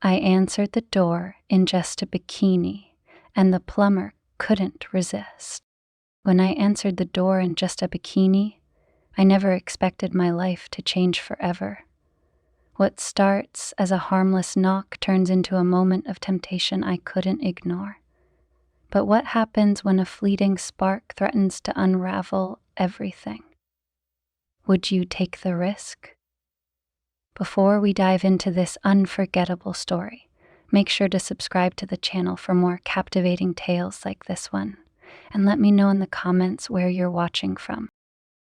I answered the door in just a bikini, and the plumber couldn't resist. When I answered the door in just a bikini, I never expected my life to change forever. What starts as a harmless knock turns into a moment of temptation I couldn't ignore. But what happens when a fleeting spark threatens to unravel everything? Would you take the risk? Before we dive into this unforgettable story, make sure to subscribe to the channel for more captivating tales like this one, and let me know in the comments where you're watching from.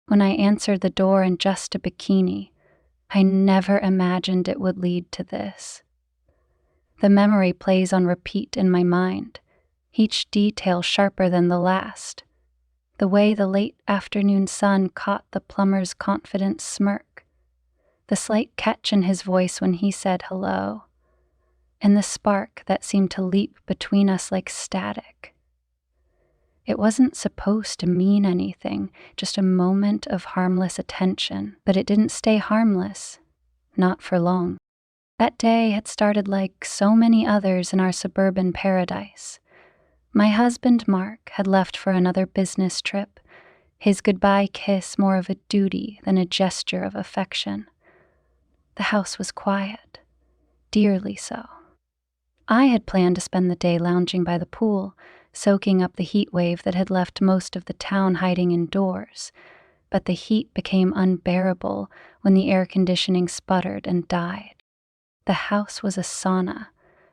When I answered the door in just a bikini, I never imagined it would lead to this. The memory plays on repeat in my mind, each detail sharper than the last. The way the late afternoon sun caught the plumber's confident smirk, the slight catch in his voice when he said hello, and the spark that seemed to leap between us like static. It wasn't supposed to mean anything, just a moment of harmless attention, but it didn't stay harmless, not for long. That day had started like so many others in our suburban paradise. My husband, Mark, had left for another business trip, his goodbye kiss more of a duty than a gesture of affection. The house was quiet, dearly so. I had planned to spend the day lounging by the pool, soaking up the heat wave that had left most of the town hiding indoors, but the heat became unbearable when the air conditioning sputtered and died. The house was a sauna.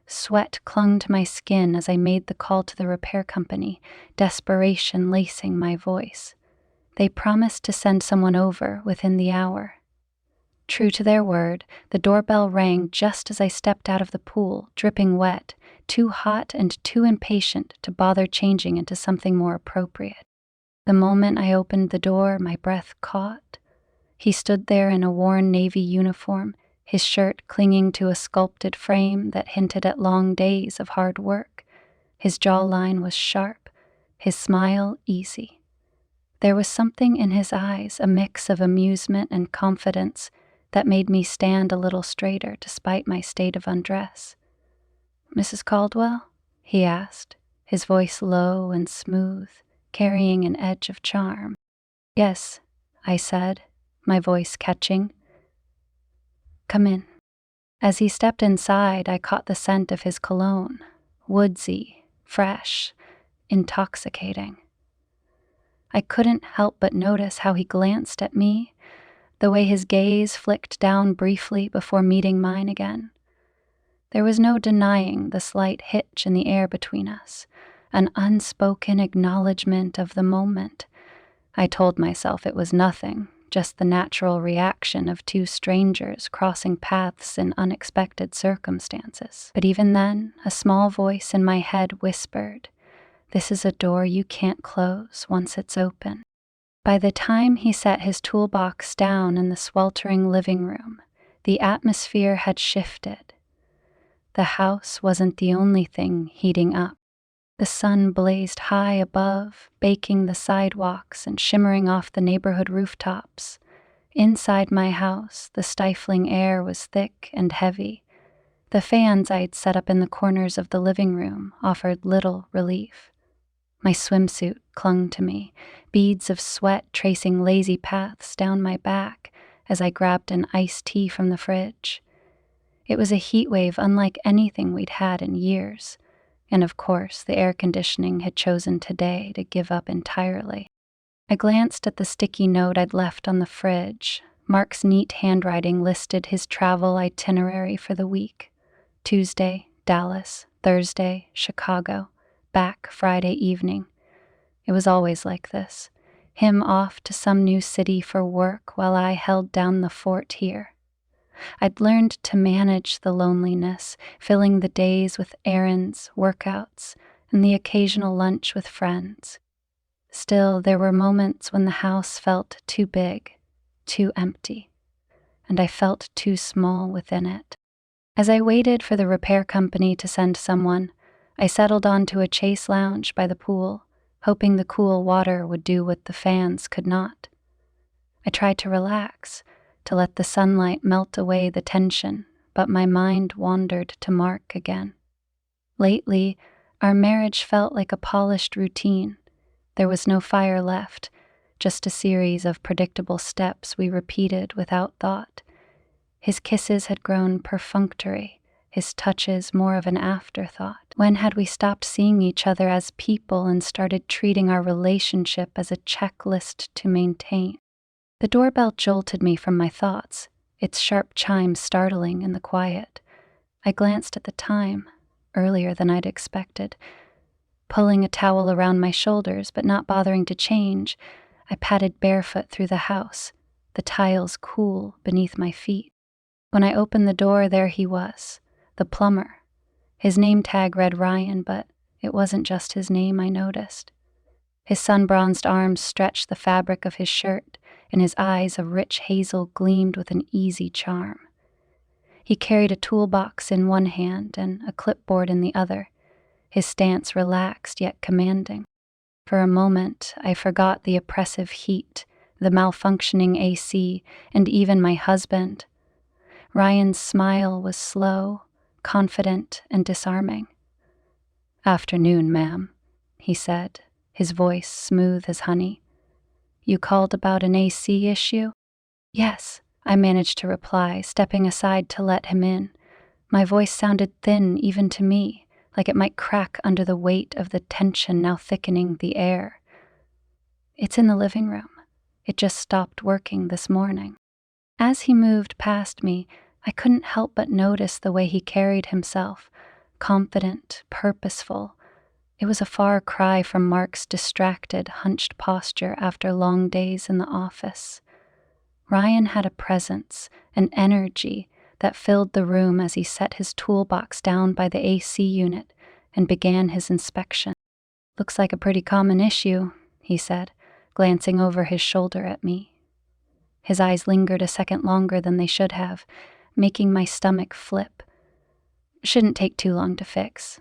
Sweat clung to my skin as I made the call to the repair company, desperation lacing my voice. They promised to send someone over within the hour. True to their word, the doorbell rang just as I stepped out of the pool, dripping wet, too hot and too impatient to bother changing into something more appropriate. The moment I opened the door, my breath caught. He stood there in a worn navy uniform, his shirt clinging to a sculpted frame that hinted at long days of hard work. His jawline was sharp, his smile easy. There was something in his eyes, a mix of amusement and confidence, that made me stand a little straighter despite my state of undress. "Mrs. Caldwell?" he asked, his voice low and smooth, carrying an edge of charm. "Yes," I said, my voice catching. "Come in." As he stepped inside, I caught the scent of his cologne, woodsy, fresh, intoxicating. I couldn't help but notice how he glanced at me, the way his gaze flicked down briefly before meeting mine again. There was no denying the slight hitch in the air between us, an unspoken acknowledgement of the moment. I told myself it was nothing, just the natural reaction of two strangers crossing paths in unexpected circumstances. But even then, a small voice in my head whispered, "This is a door you can't close once it's open." By the time he set his toolbox down in the sweltering living room, the atmosphere had shifted. The house wasn't the only thing heating up. The sun blazed high above, baking the sidewalks and shimmering off the neighborhood rooftops. Inside my house, the stifling air was thick and heavy. The fans I'd set up in the corners of the living room offered little relief. My swimsuit clung to me, beads of sweat tracing lazy paths down my back as I grabbed an iced tea from the fridge. It was a heat wave unlike anything we'd had in years, and of course the air conditioning had chosen today to give up entirely. I glanced at the sticky note I'd left on the fridge. Mark's neat handwriting listed his travel itinerary for the week. Tuesday, Dallas; Thursday, Chicago; back Friday evening. It was always like this, him off to some new city for work while I held down the fort here. I'd learned to manage the loneliness, filling the days with errands, workouts, and the occasional lunch with friends. Still, there were moments when the house felt too big, too empty, and I felt too small within it. As I waited for the repair company to send someone, I settled onto a chase lounge by the pool, hoping the cool water would do what the fans could not. I tried to relax, to let the sunlight melt away the tension, but my mind wandered to Mark again. Lately, our marriage felt like a polished routine. There was no fire left, just a series of predictable steps we repeated without thought. His kisses had grown perfunctory, his touches more of an afterthought. When had we stopped seeing each other as people and started treating our relationship as a checklist to maintain? The doorbell jolted me from my thoughts, its sharp chime startling in the quiet. I glanced at the time, earlier than I'd expected. Pulling a towel around my shoulders but not bothering to change, I padded barefoot through the house, the tiles cool beneath my feet. When I opened the door, there he was, the plumber. His name tag read Ryan, but it wasn't just his name, I noticed. His sun-bronzed arms stretched the fabric of his shirt, and his eyes of rich hazel gleamed with an easy charm. He carried a toolbox in one hand and a clipboard in the other, his stance relaxed yet commanding. For a moment, I forgot the oppressive heat, the malfunctioning AC, and even my husband. Ryan's smile was slow, confident, and disarming. "Afternoon, ma'am," he said, his voice smooth as honey. "You called about an AC issue?" "Yes," I managed to reply, stepping aside to let him in. My voice sounded thin even to me, like it might crack under the weight of the tension now thickening the air. "It's in the living room. It just stopped working this morning." As he moved past me, I couldn't help but notice the way he carried himself, confident, purposeful. It was a far cry from Mark's distracted, hunched posture after long days in the office. Ryan had a presence, an energy that filled the room as he set his toolbox down by the AC unit and began his inspection. "Looks like a pretty common issue," he said, glancing over his shoulder at me. His eyes lingered a second longer than they should have, making my stomach flip. "Shouldn't take too long to fix."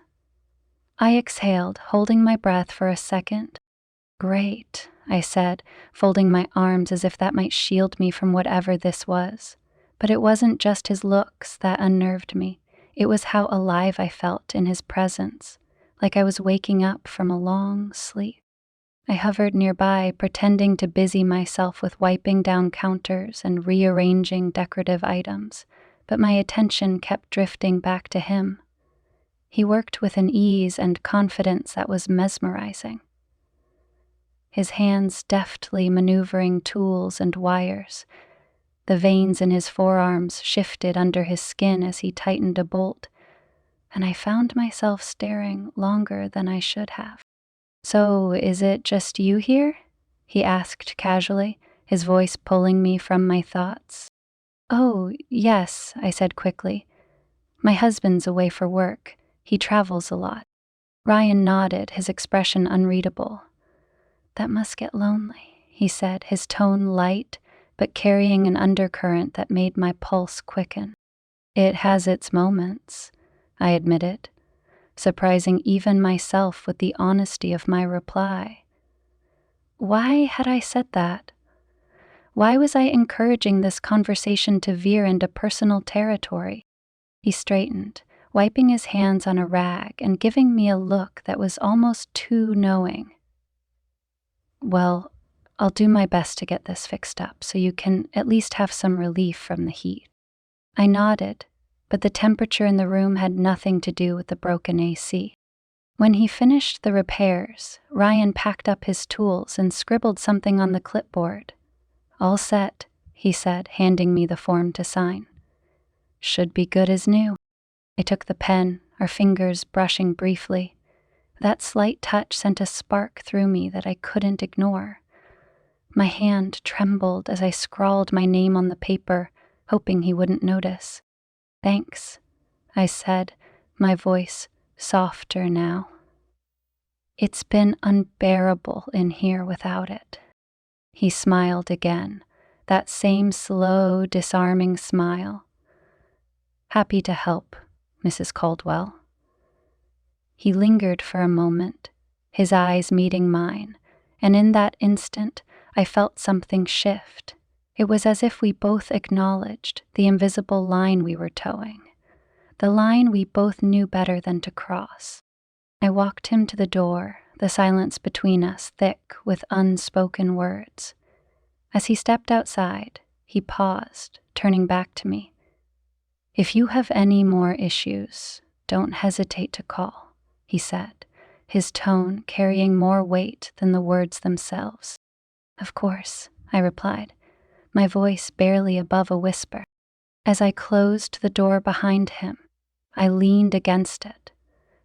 I exhaled, holding my breath for a second. "Great," I said, folding my arms as if that might shield me from whatever this was. But it wasn't just his looks that unnerved me. It was how alive I felt in his presence, like I was waking up from a long sleep. I hovered nearby, pretending to busy myself with wiping down counters and rearranging decorative items, but my attention kept drifting back to him. He worked with an ease and confidence that was mesmerizing. His hands deftly maneuvering tools and wires. The veins in his forearms shifted under his skin as he tightened a bolt, and I found myself staring longer than I should have. "So, is it just you here?" he asked casually, his voice pulling me from my thoughts. "Oh, yes," I said quickly. "My husband's away for work. He travels a lot." Ryan nodded, his expression unreadable. "That must get lonely," he said, his tone light, but carrying an undercurrent that made my pulse quicken. "It has its moments," I admitted, surprising even myself with the honesty of my reply. Why had I said that? Why was I encouraging this conversation to veer into personal territory? He straightened, wiping his hands on a rag and giving me a look that was almost too knowing. "Well, I'll do my best to get this fixed up so you can at least have some relief from the heat." I nodded, but the temperature in the room had nothing to do with the broken AC. When he finished the repairs, Ryan packed up his tools and scribbled something on the clipboard. "All set," he said, handing me the form to sign. "Should be good as new." I took the pen, our fingers brushing briefly. That slight touch sent a spark through me that I couldn't ignore. My hand trembled as I scrawled my name on the paper, hoping he wouldn't notice. "Thanks," I said, my voice softer now. "It's been unbearable in here without it." He smiled again, that same slow, disarming smile. "Happy to help, Mrs. Caldwell." He lingered for a moment, his eyes meeting mine, and in that instant I felt something shift. It was as if we both acknowledged the invisible line we were towing, the line we both knew better than to cross. I walked him to the door, the silence between us thick with unspoken words. As he stepped outside, he paused, turning back to me. "If you have any more issues, don't hesitate to call," he said, his tone carrying more weight than the words themselves. "Of course," I replied, my voice barely above a whisper. As I closed the door behind him, I leaned against it,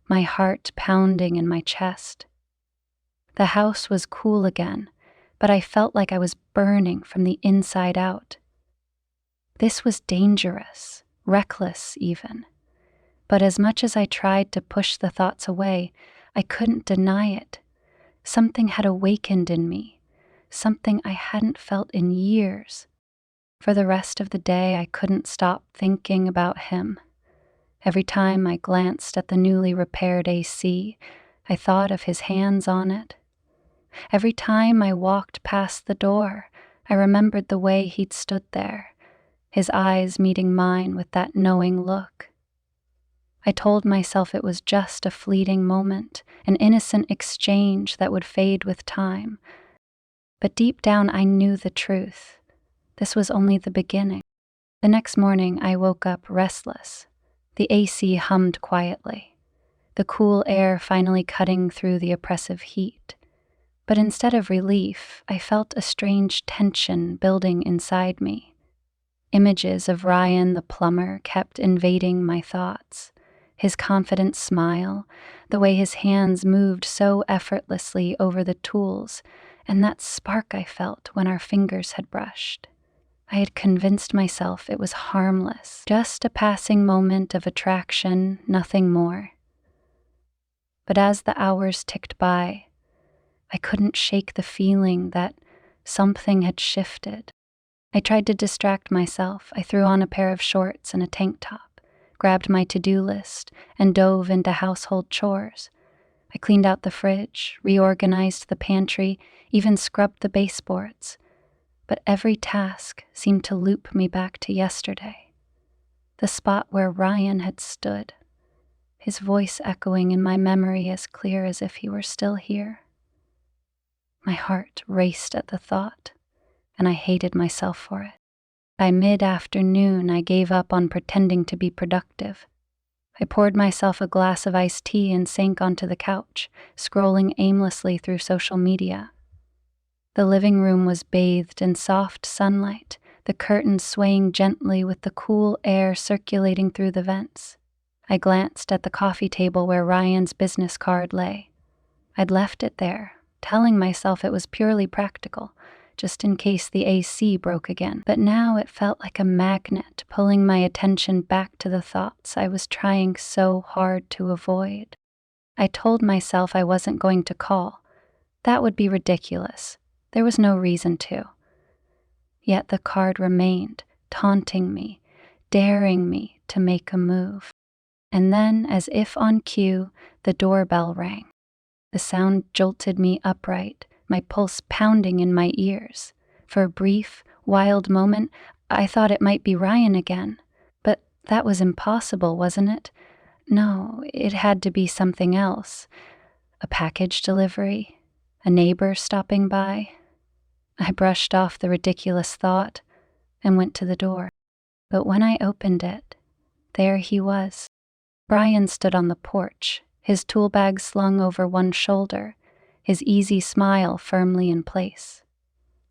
my heart pounding in my chest. The house was cool again, but I felt like I was burning from the inside out. This was dangerous, reckless even. But as much as I tried to push the thoughts away, I couldn't deny it. Something had awakened in me, something I hadn't felt in years. For the rest of the day, I couldn't stop thinking about him. Every time I glanced at the newly repaired AC, I thought of his hands on it. Every time I walked past the door, I remembered the way he'd stood there, his eyes meeting mine with that knowing look. I told myself it was just a fleeting moment, an innocent exchange that would fade with time. But deep down I knew the truth. This was only the beginning. The next morning I woke up restless. The AC hummed quietly, the cool air finally cutting through the oppressive heat. But instead of relief, I felt a strange tension building inside me. Images of Ryan the plumber kept invading my thoughts. His confident smile, the way his hands moved so effortlessly over the tools, and that spark I felt when our fingers had brushed. I had convinced myself it was harmless, just a passing moment of attraction, nothing more. But as the hours ticked by, I couldn't shake the feeling that something had shifted. I tried to distract myself. I threw on a pair of shorts and a tank top, grabbed my to-do list, and dove into household chores. I cleaned out the fridge, reorganized the pantry, even scrubbed the baseboards. But every task seemed to loop me back to yesterday, the spot where Ryan had stood, his voice echoing in my memory as clear as if he were still here. My heart raced at the thought, and I hated myself for it. By mid-afternoon, I gave up on pretending to be productive. I poured myself a glass of iced tea and sank onto the couch, scrolling aimlessly through social media. The living room was bathed in soft sunlight, the curtains swaying gently with the cool air circulating through the vents. I glanced at the coffee table where Ryan's business card lay. I'd left it there, telling myself it was purely practical, just in case the AC broke again. But now it felt like a magnet pulling my attention back to the thoughts I was trying so hard to avoid. I told myself I wasn't going to call. That would be ridiculous. There was no reason to. Yet the card remained, taunting me, daring me to make a move. And then, as if on cue, the doorbell rang. The sound jolted me upright, my pulse pounding in my ears. For a brief, wild moment, I thought it might be Ryan again. But that was impossible, wasn't it? No, it had to be something else. A package delivery? A neighbor stopping by? I brushed off the ridiculous thought and went to the door. But when I opened it, there he was. Brian stood on the porch, his tool bag slung over one shoulder, his easy smile firmly in place.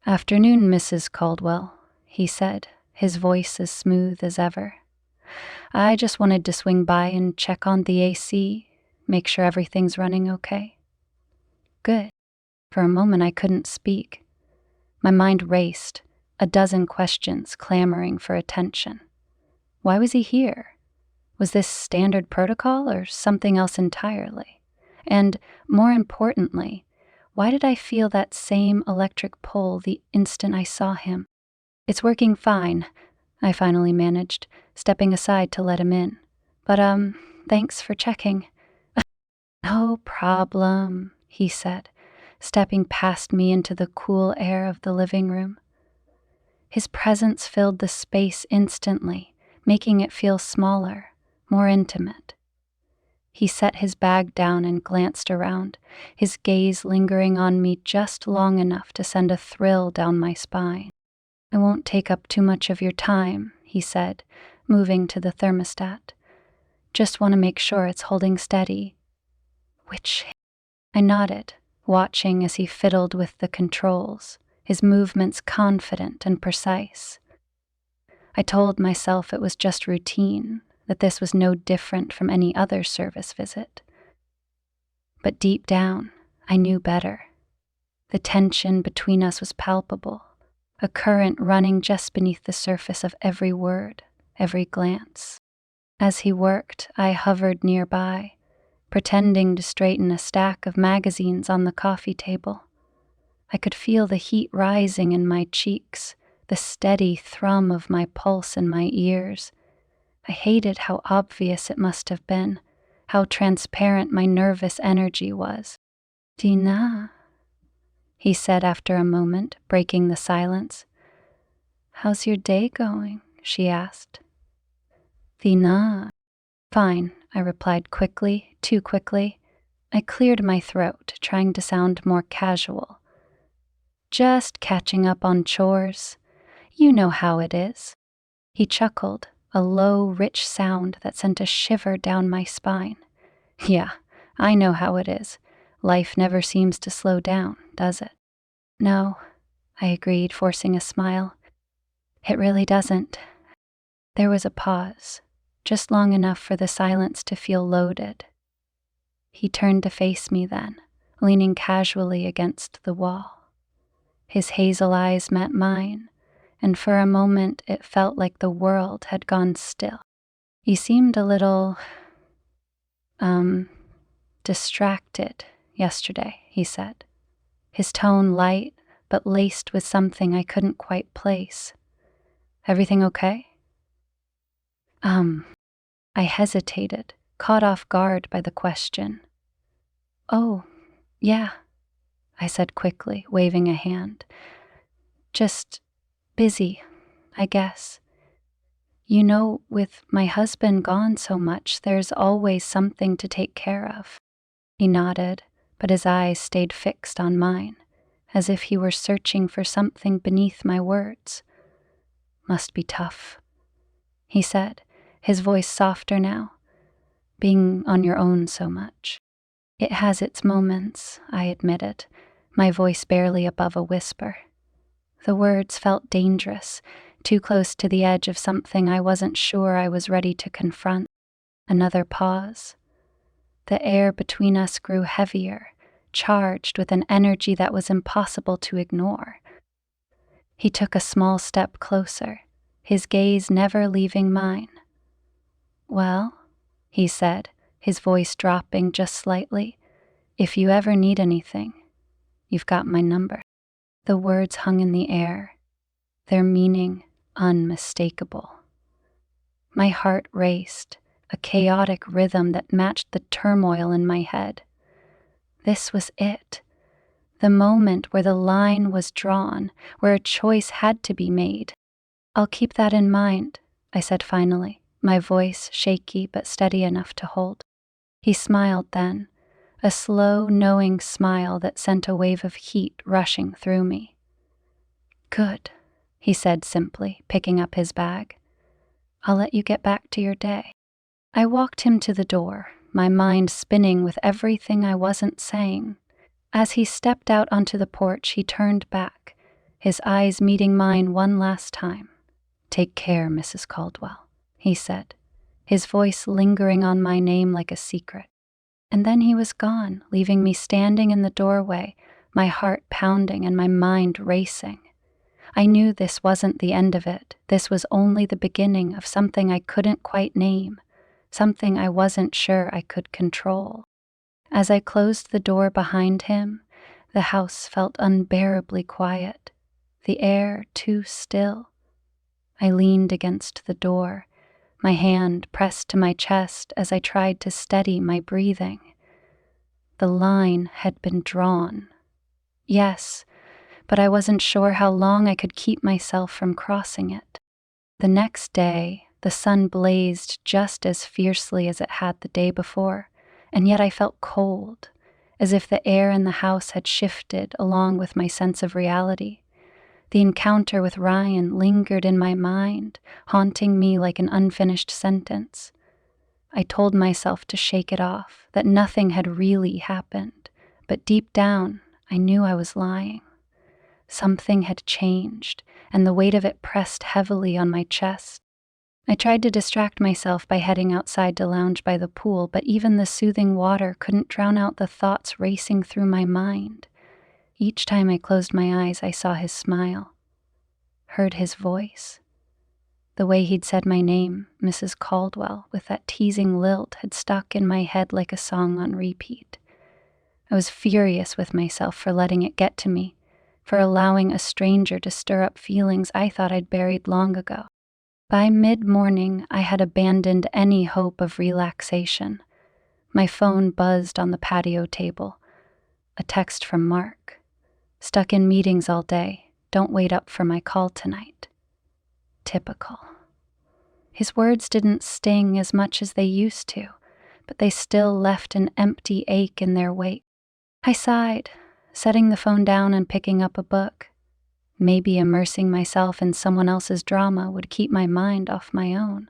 "Afternoon, Mrs. Caldwell," he said, his voice as smooth as ever. "I just wanted to swing by and check on the AC, make sure everything's running okay." "Good." For a moment I couldn't speak. My mind raced, a dozen questions clamoring for attention. Why was he here? Was this standard protocol or something else entirely? And, more importantly, why did I feel that same electric pull the instant I saw him? "It's working fine," I finally managed, stepping aside to let him in. "But, thanks for checking." "No problem," he said, stepping past me into the cool air of the living room. His presence filled the space instantly, making it feel smaller, more intimate. He set his bag down and glanced around, his gaze lingering on me just long enough to send a thrill down my spine. "I won't take up too much of your time," he said, moving to the thermostat. "Just want to make sure it's holding steady." "Which?" I nodded, watching as he fiddled with the controls, his movements confident and precise. I told myself it was just routine, that this was no different from any other service visit. But deep down, I knew better. The tension between us was palpable, a current running just beneath the surface of every word, every glance. As he worked, I hovered nearby, pretending to straighten a stack of magazines on the coffee table. I could feel the heat rising in my cheeks, the steady thrum of my pulse in my ears. I hated how obvious it must have been, how transparent my nervous energy was. "Dina," he said after a moment, breaking the silence. "How's your day going?" she asked. "Dina." "Fine," I replied quickly, too quickly. I cleared my throat, trying to sound more casual. "Just catching up on chores. You know how it is." He chuckled, a low, rich sound that sent a shiver down my spine. "Yeah, I know how it is. Life never seems to slow down, does it?" "No," I agreed, forcing a smile. "It really doesn't." There was a pause, just long enough for the silence to feel loaded. He turned to face me then, leaning casually against the wall. His hazel eyes met mine, and for a moment it felt like the world had gone still. He seemed a little, distracted yesterday, he said, his tone light but laced with something I couldn't quite place. "Everything okay?" I hesitated, caught off guard by the question. "Oh, yeah," I said quickly, waving a hand. "Just busy, I guess. You know, with my husband gone so much, there's always something to take care of." He nodded, but his eyes stayed fixed on mine, as if he were searching for something beneath my words. "Must be tough," he said, his voice softer now. "Being on your own so much." "It has its moments," I admitted, my voice barely above a whisper. The words felt dangerous, too close to the edge of something I wasn't sure I was ready to confront. Another pause. The air between us grew heavier, charged with an energy that was impossible to ignore. He took a small step closer, his gaze never leaving mine. "Well," he said, his voice dropping just slightly, "if you ever need anything, you've got my number." The words hung in the air, their meaning unmistakable. My heart raced, a chaotic rhythm that matched the turmoil in my head. This was it, the moment where the line was drawn, where a choice had to be made. "I'll keep that in mind," I said finally, my voice shaky but steady enough to hold. He smiled then, a slow, knowing smile that sent a wave of heat rushing through me. "Good," he said simply, picking up his bag. "I'll let you get back to your day." I walked him to the door, my mind spinning with everything I wasn't saying. As he stepped out onto the porch, he turned back, his eyes meeting mine one last time. "Take care, Mrs. Caldwell," he said, his voice lingering on my name like a secret. And then he was gone, leaving me standing in the doorway, my heart pounding and my mind racing. I knew this wasn't the end of it. This was only the beginning of something I couldn't quite name, something I wasn't sure I could control. As I closed the door behind him, the house felt unbearably quiet, the air too still. I leaned against the door, my hand pressed to my chest as I tried to steady my breathing. The line had been drawn. Yes, but I wasn't sure how long I could keep myself from crossing it. The next day, the sun blazed just as fiercely as it had the day before, and yet I felt cold, as if the air in the house had shifted along with my sense of reality. The encounter with Ryan lingered in my mind, haunting me like an unfinished sentence. I told myself to shake it off, that nothing had really happened, but deep down, I knew I was lying. Something had changed, and the weight of it pressed heavily on my chest. I tried to distract myself by heading outside to lounge by the pool, but even the soothing water couldn't drown out the thoughts racing through my mind. Each time I closed my eyes, I saw his smile, heard his voice. The way he'd said my name, Mrs. Caldwell, with that teasing lilt, had stuck in my head like a song on repeat. I was furious with myself for letting it get to me, for allowing a stranger to stir up feelings I thought I'd buried long ago. By mid-morning, I had abandoned any hope of relaxation. My phone buzzed on the patio table. A text from Mark. Stuck in meetings all day. Don't wait up for my call tonight. Typical. His words didn't sting as much as they used to, but they still left an empty ache in their wake. I sighed, setting the phone down and picking up a book. Maybe immersing myself in someone else's drama would keep my mind off my own.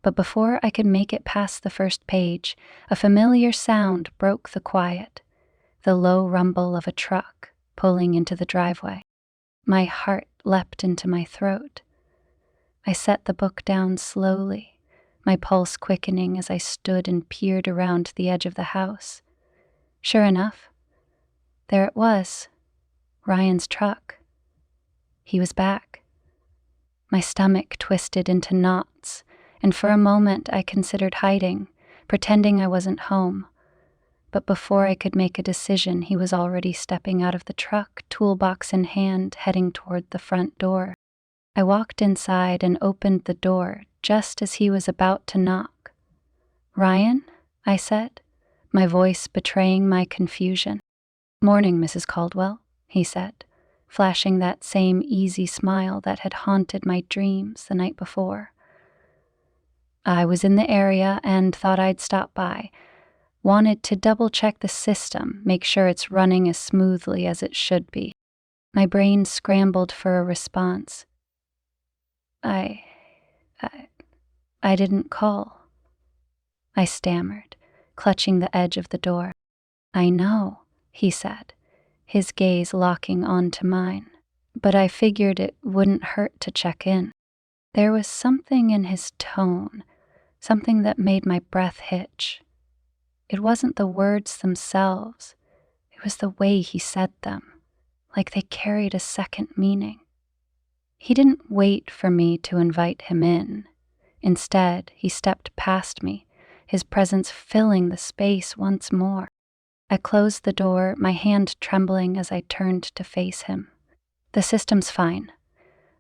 But before I could make it past the first page, a familiar sound broke the quiet, the low rumble of a truck pulling into the driveway. My heart leapt into my throat. I set the book down slowly, my pulse quickening as I stood and peered around the edge of the house. Sure enough, there it was, Ryan's truck. He was back. My stomach twisted into knots, and for a moment I considered hiding, pretending I wasn't home. But before I could make a decision, he was already stepping out of the truck, toolbox in hand, heading toward the front door. I walked inside and opened the door just as he was about to knock. "Ryan?" I said, my voice betraying my confusion. "Morning, Mrs. Caldwell," he said, flashing that same easy smile that had haunted my dreams the night before. "I was in the area and thought I'd stop by. Wanted to double-check the system, make sure it's running as smoothly as it should be." My brain scrambled for a response. I didn't call," I stammered, clutching the edge of the door. "I know," he said, his gaze locking onto mine, "but I figured it wouldn't hurt to check in." There was something in his tone, something that made my breath hitch. It wasn't the words themselves, it was the way he said them, like they carried a second meaning. He didn't wait for me to invite him in. Instead, he stepped past me, his presence filling the space once more. I closed the door, my hand trembling as I turned to face him. "The system's fine,"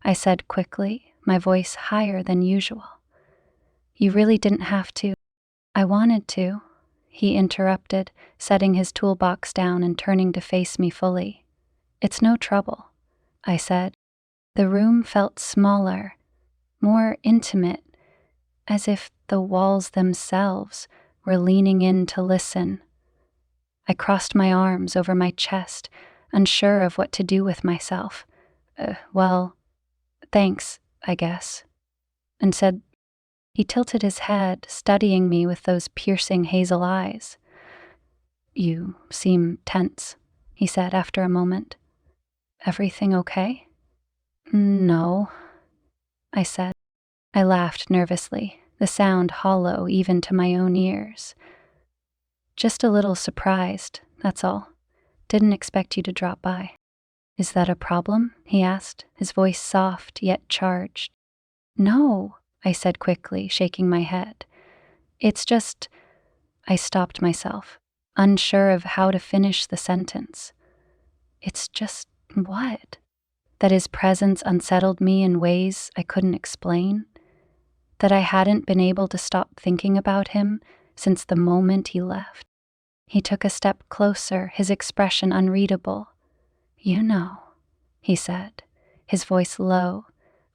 I said quickly, my voice higher than usual. "You really didn't have to." "I wanted to," he interrupted, setting his toolbox down and turning to face me fully. "It's no trouble," I said. The room felt smaller, more intimate, as if the walls themselves were leaning in to listen. I crossed my arms over my chest, unsure of what to do with myself. Well, thanks, I guess," and said. He tilted his head, studying me with those piercing hazel eyes. "You seem tense," he said after a moment. "Everything okay?" "No," I said. I laughed nervously, the sound hollow even to my own ears. "Just a little surprised, that's all. Didn't expect you to drop by." "Is that a problem?" he asked, his voice soft yet charged. "No," I said quickly, shaking my head. "It's just—" I stopped myself, unsure of how to finish the sentence. "It's just what?" That his presence unsettled me in ways I couldn't explain? That I hadn't been able to stop thinking about him since the moment he left? He took a step closer, his expression unreadable. "You know," he said, his voice low.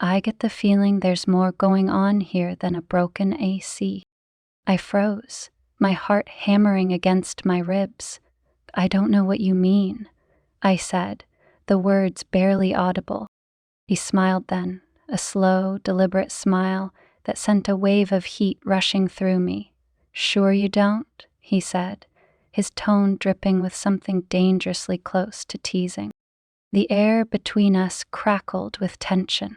I get the feeling there's more going on here than a broken AC. I froze, my heart hammering against my ribs. I don't know what you mean, I said, the words barely audible. He smiled then, a slow, deliberate smile that sent a wave of heat rushing through me. Sure you don't? He said, his tone dripping with something dangerously close to teasing. The air between us crackled with tension,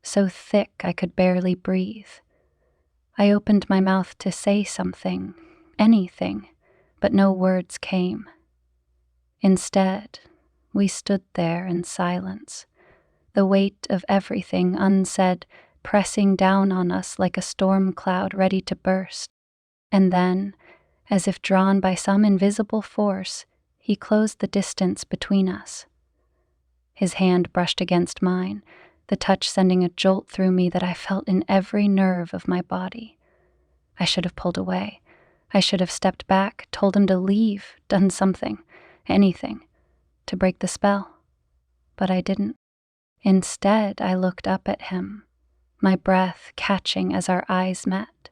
so thick I could barely breathe. I opened my mouth to say something, anything, but no words came. Instead, we stood there in silence, the weight of everything unsaid pressing down on us like a storm cloud ready to burst. And then, as if drawn by some invisible force, he closed the distance between us. His hand brushed against mine, the touch sending a jolt through me that I felt in every nerve of my body. I should have pulled away. I should have stepped back, told him to leave, done something, anything, to break the spell. But I didn't. Instead, I looked up at him, my breath catching as our eyes met.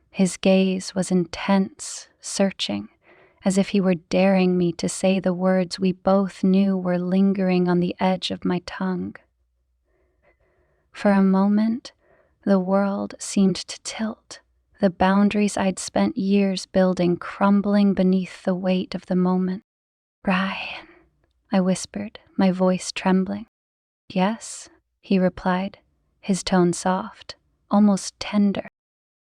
His gaze was intense, searching, as if he were daring me to say the words we both knew were lingering on the edge of my tongue. For a moment, the world seemed to tilt, the boundaries I'd spent years building crumbling beneath the weight of the moment. Ryan, I whispered, my voice trembling. Yes, he replied, his tone soft, almost tender.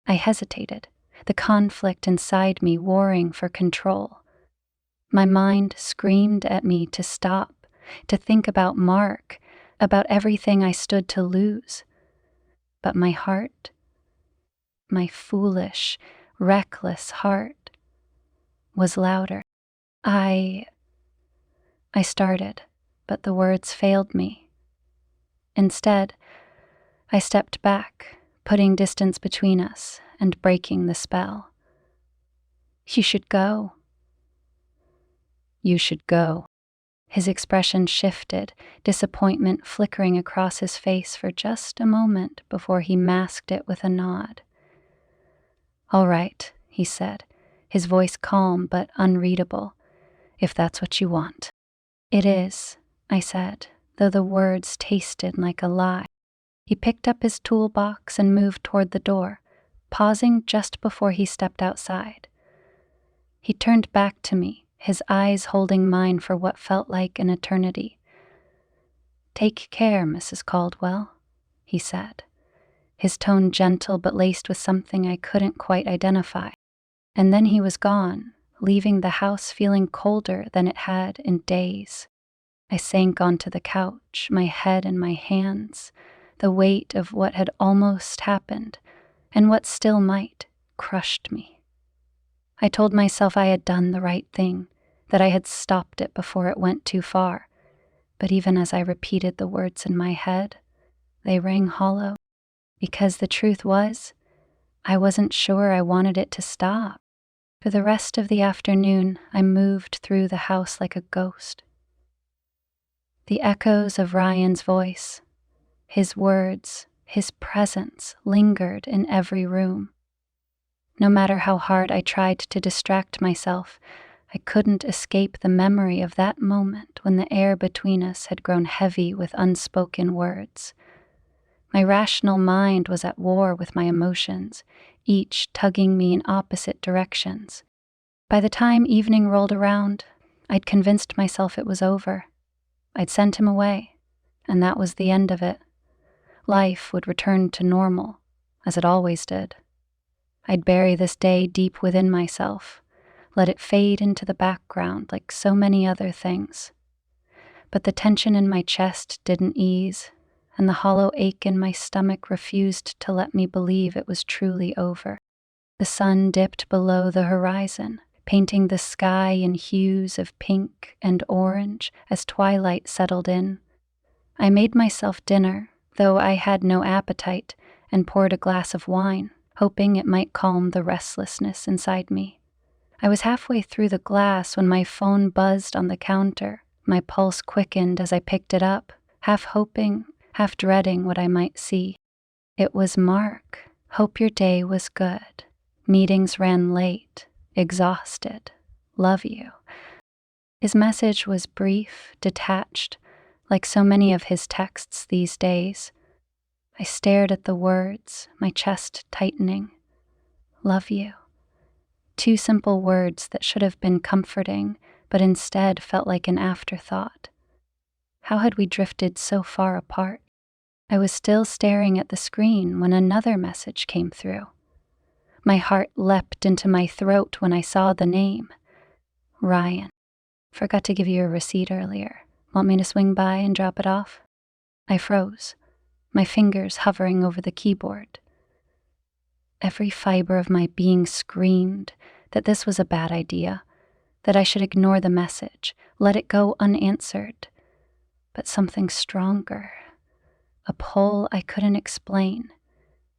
I hesitated, the conflict inside me warring for control. My mind screamed at me to stop, to think about Mark, about everything I stood to lose. But my heart, my foolish, reckless heart, was louder. I started, but the words failed me. Instead, I stepped back, putting distance between us and breaking the spell. You should go. You should go. His expression shifted, disappointment flickering across his face for just a moment before he masked it with a nod. All right, he said, his voice calm but unreadable, if that's what you want. It is, I said, though the words tasted like a lie. He picked up his toolbox and moved toward the door, pausing just before he stepped outside. He turned back to me, his eyes holding mine for what felt like an eternity. Take care, Mrs. Caldwell, he said, his tone gentle but laced with something I couldn't quite identify. And then he was gone, leaving the house feeling colder than it had in days. I sank onto the couch, my head in my hands, the weight of what had almost happened, and what still might, crushed me. I told myself I had done the right thing, that I had stopped it before it went too far, but even as I repeated the words in my head, they rang hollow, because the truth was, I wasn't sure I wanted it to stop. For the rest of the afternoon, I moved through the house like a ghost. The echoes of Ryan's voice, his words, his presence lingered in every room. No matter how hard I tried to distract myself, I couldn't escape the memory of that moment when the air between us had grown heavy with unspoken words. My rational mind was at war with my emotions, each tugging me in opposite directions. By the time evening rolled around, I'd convinced myself it was over. I'd sent him away, and that was the end of it. Life would return to normal, as it always did. I'd bury this day deep within myself, let it fade into the background like so many other things. But the tension in my chest didn't ease, and the hollow ache in my stomach refused to let me believe it was truly over. The sun dipped below the horizon, painting the sky in hues of pink and orange as twilight settled in. I made myself dinner, though I had no appetite, and poured a glass of wine, hoping it might calm the restlessness inside me. I was halfway through the glass when my phone buzzed on the counter, my pulse quickened as I picked it up, half hoping, half dreading what I might see. It was Mark. Hope your day was good. Meetings ran late. Exhausted. Love you. His message was brief, detached, like so many of his texts these days. I stared at the words, my chest tightening. Love you. Two simple words that should have been comforting, but instead felt like an afterthought. How had we drifted so far apart? I was still staring at the screen when another message came through. My heart leapt into my throat when I saw the name. Ryan. Forgot to give you a receipt earlier. Want me to swing by and drop it off? I froze, my fingers hovering over the keyboard. Every fiber of my being screamed that this was a bad idea, that I should ignore the message, let it go unanswered. But something stronger, a pull I couldn't explain,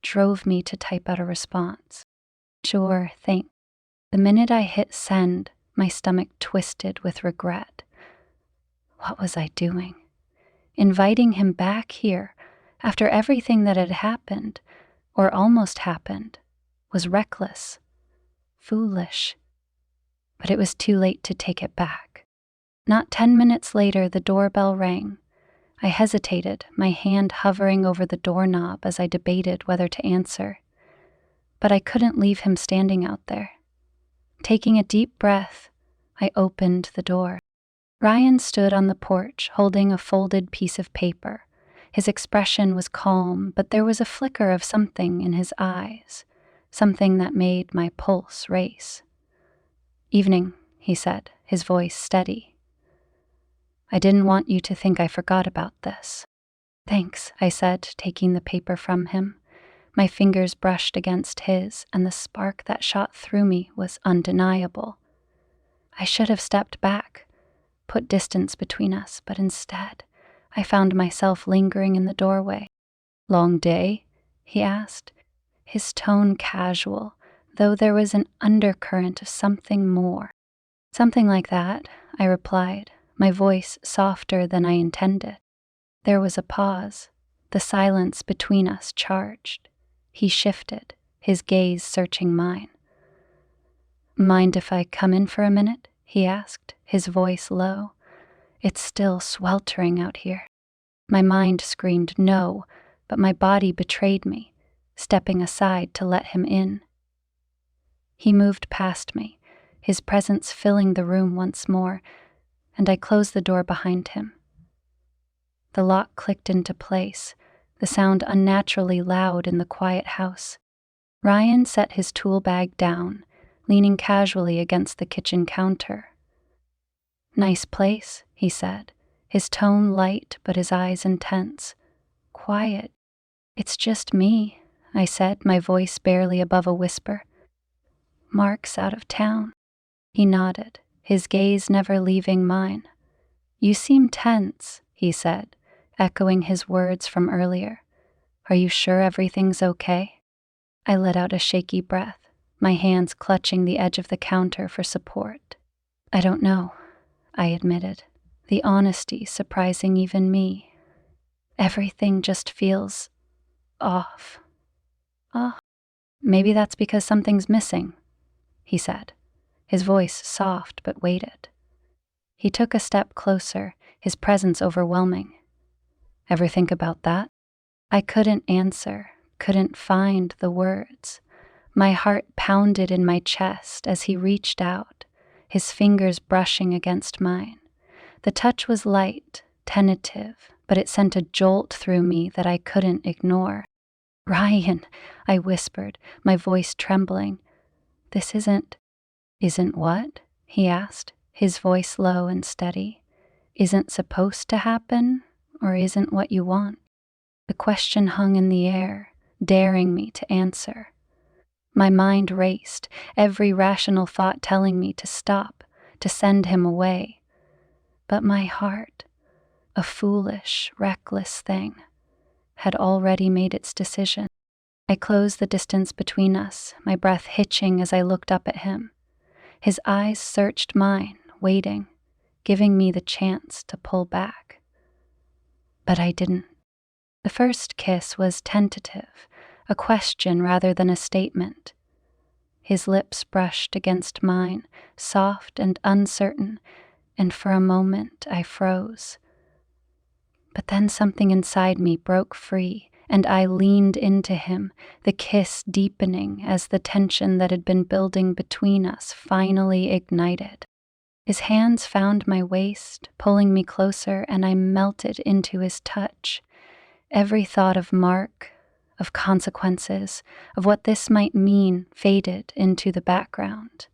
drove me to type out a response. Sure, thanks. The minute I hit send, my stomach twisted with regret. What was I doing? Inviting him back here, after everything that had happened, or almost happened, was reckless, foolish. But it was too late to take it back. Not 10 minutes later, the doorbell rang. I hesitated, my hand hovering over the doorknob as I debated whether to answer. But I couldn't leave him standing out there. Taking a deep breath, I opened the door. Ryan stood on the porch, holding a folded piece of paper. His expression was calm, but there was a flicker of something in his eyes, something that made my pulse race. Evening, he said, his voice steady. I didn't want you to think I forgot about this. Thanks, I said, taking the paper from him. My fingers brushed against his, and the spark that shot through me was undeniable. I should have stepped back, put distance between us, but instead, I found myself lingering in the doorway. Long day? He asked, his tone casual, though there was an undercurrent of something more. Something like that, I replied, my voice softer than I intended. There was a pause, the silence between us charged. He shifted, his gaze searching mine. Mind if I come in for a minute? He asked, his voice low. It's still sweltering out here. My mind screamed no, but my body betrayed me, stepping aside to let him in. He moved past me, his presence filling the room once more, and I closed the door behind him. The lock clicked into place, the sound unnaturally loud in the quiet house. Ryan set his tool bag down, leaning casually against the kitchen counter. Nice place, he said, his tone light but his eyes intense. Quiet. It's just me, I said, my voice barely above a whisper. Mark's out of town. He nodded, his gaze never leaving mine. You seem tense, he said, echoing his words from earlier. Are you sure everything's okay? I let out a shaky breath, my hands clutching the edge of the counter for support. I don't know, I admitted, the honesty surprising even me. Everything just feels off. Oh, maybe that's because something's missing, he said, his voice soft but weighted. He took a step closer, his presence overwhelming. Ever think about that? I couldn't answer, couldn't find the words. My heart pounded in my chest as he reached out, his fingers brushing against mine. The touch was light, tentative, but it sent a jolt through me that I couldn't ignore. Ryan, I whispered, my voice trembling. This isn't what? He asked, his voice low and steady. Isn't supposed to happen, or isn't what you want? The question hung in the air, daring me to answer. My mind raced, every rational thought telling me to stop, to send him away. But my heart, a foolish, reckless thing, had already made its decision. I closed the distance between us, my breath hitching as I looked up at him. His eyes searched mine, waiting, giving me the chance to pull back. But I didn't. The first kiss was tentative, a question rather than a statement. His lips brushed against mine, soft and uncertain, and for a moment I froze. But then something inside me broke free, and I leaned into him, the kiss deepening as the tension that had been building between us finally ignited. His hands found my waist, pulling me closer, and I melted into his touch. Every thought of Mark, of consequences, of what this might mean faded into the background.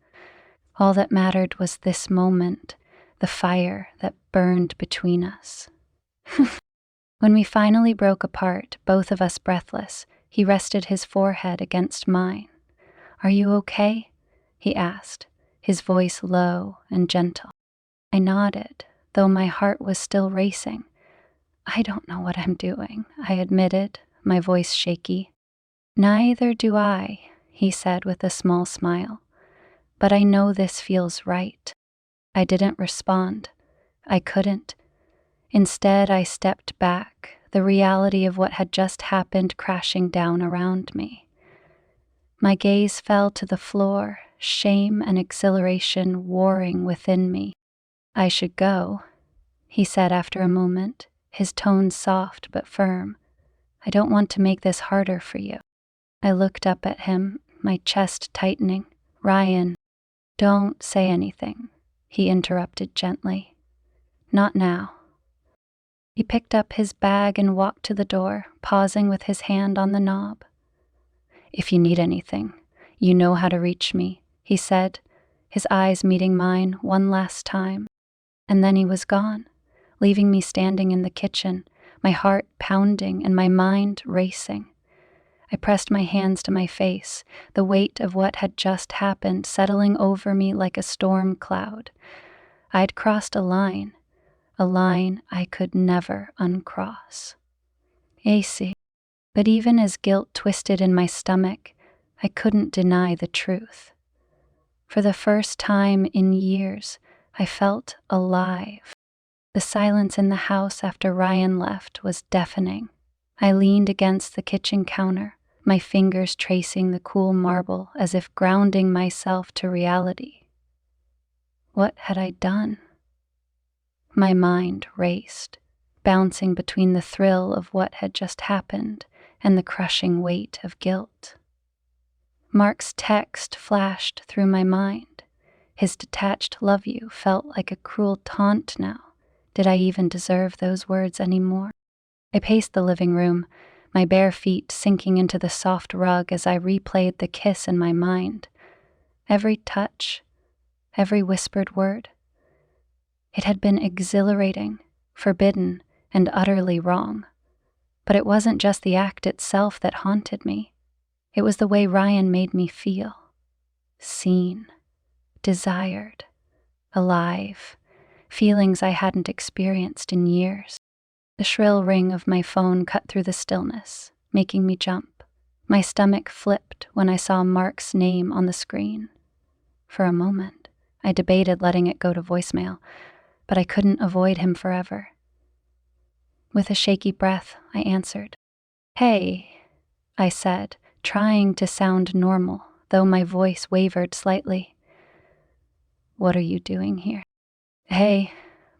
All that mattered was this moment, the fire that burned between us. When we finally broke apart, both of us breathless, he rested his forehead against mine. "Are you okay?" he asked, his voice low and gentle. I nodded, though my heart was still racing. "I don't know what I'm doing," I admitted, my voice shaky. "Neither do I," he said with a small smile. "But I know this feels right." I didn't respond. I couldn't. Instead, I stepped back, the reality of what had just happened crashing down around me. My gaze fell to the floor, shame and exhilaration warring within me. "I should go," he said after a moment, his tone soft but firm. "I don't want to make this harder for you." I looked up at him, my chest tightening. "Ryan, don't say anything," he interrupted gently. "Not now." He picked up his bag and walked to the door, pausing with his hand on the knob. "If you need anything, you know how to reach me," he said, his eyes meeting mine one last time. And then he was gone, leaving me standing in the kitchen, my heart pounding and my mind racing. I pressed my hands to my face, the weight of what had just happened settling over me like a storm cloud. I'd crossed a line I could never uncross. AC. But even as guilt twisted in my stomach, I couldn't deny the truth. For the first time in years, I felt alive. The silence in the house after Ryan left was deafening. I leaned against the kitchen counter, my fingers tracing the cool marble as if grounding myself to reality. What had I done? My mind raced, bouncing between the thrill of what had just happened and the crushing weight of guilt. Mark's text flashed through my mind. His detached "love you" felt like a cruel taunt now. Did I even deserve those words anymore? I paced the living room, my bare feet sinking into the soft rug as I replayed the kiss in my mind. Every touch, every whispered word. It had been exhilarating, forbidden, and utterly wrong. But it wasn't just the act itself that haunted me. It was the way Ryan made me feel. Seen, desired, alive, feelings I hadn't experienced in years. The shrill ring of my phone cut through the stillness, making me jump. My stomach flipped when I saw Mark's name on the screen. For a moment, I debated letting it go to voicemail, but I couldn't avoid him forever. With a shaky breath, I answered. "Hey," I said, trying to sound normal, though my voice wavered slightly. "What are you doing here?" "Hey,"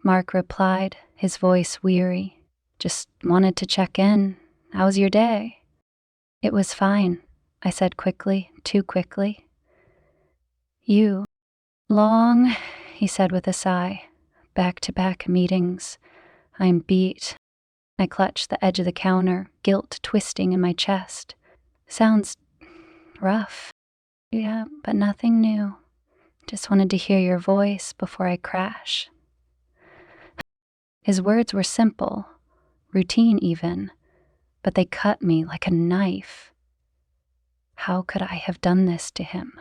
Mark replied, his voice weary. "Just wanted to check in. How's your day?" "It was fine," I said quickly, too quickly. "You?" "Long," he said with a sigh. "Back-to-back meetings. I'm beat." I clutched the edge of the counter, guilt twisting in my chest. "Sounds rough." "Yeah, but nothing new. Just wanted to hear your voice before I crash." His words were simple, routine even, but they cut me like a knife. How could I have done this to him?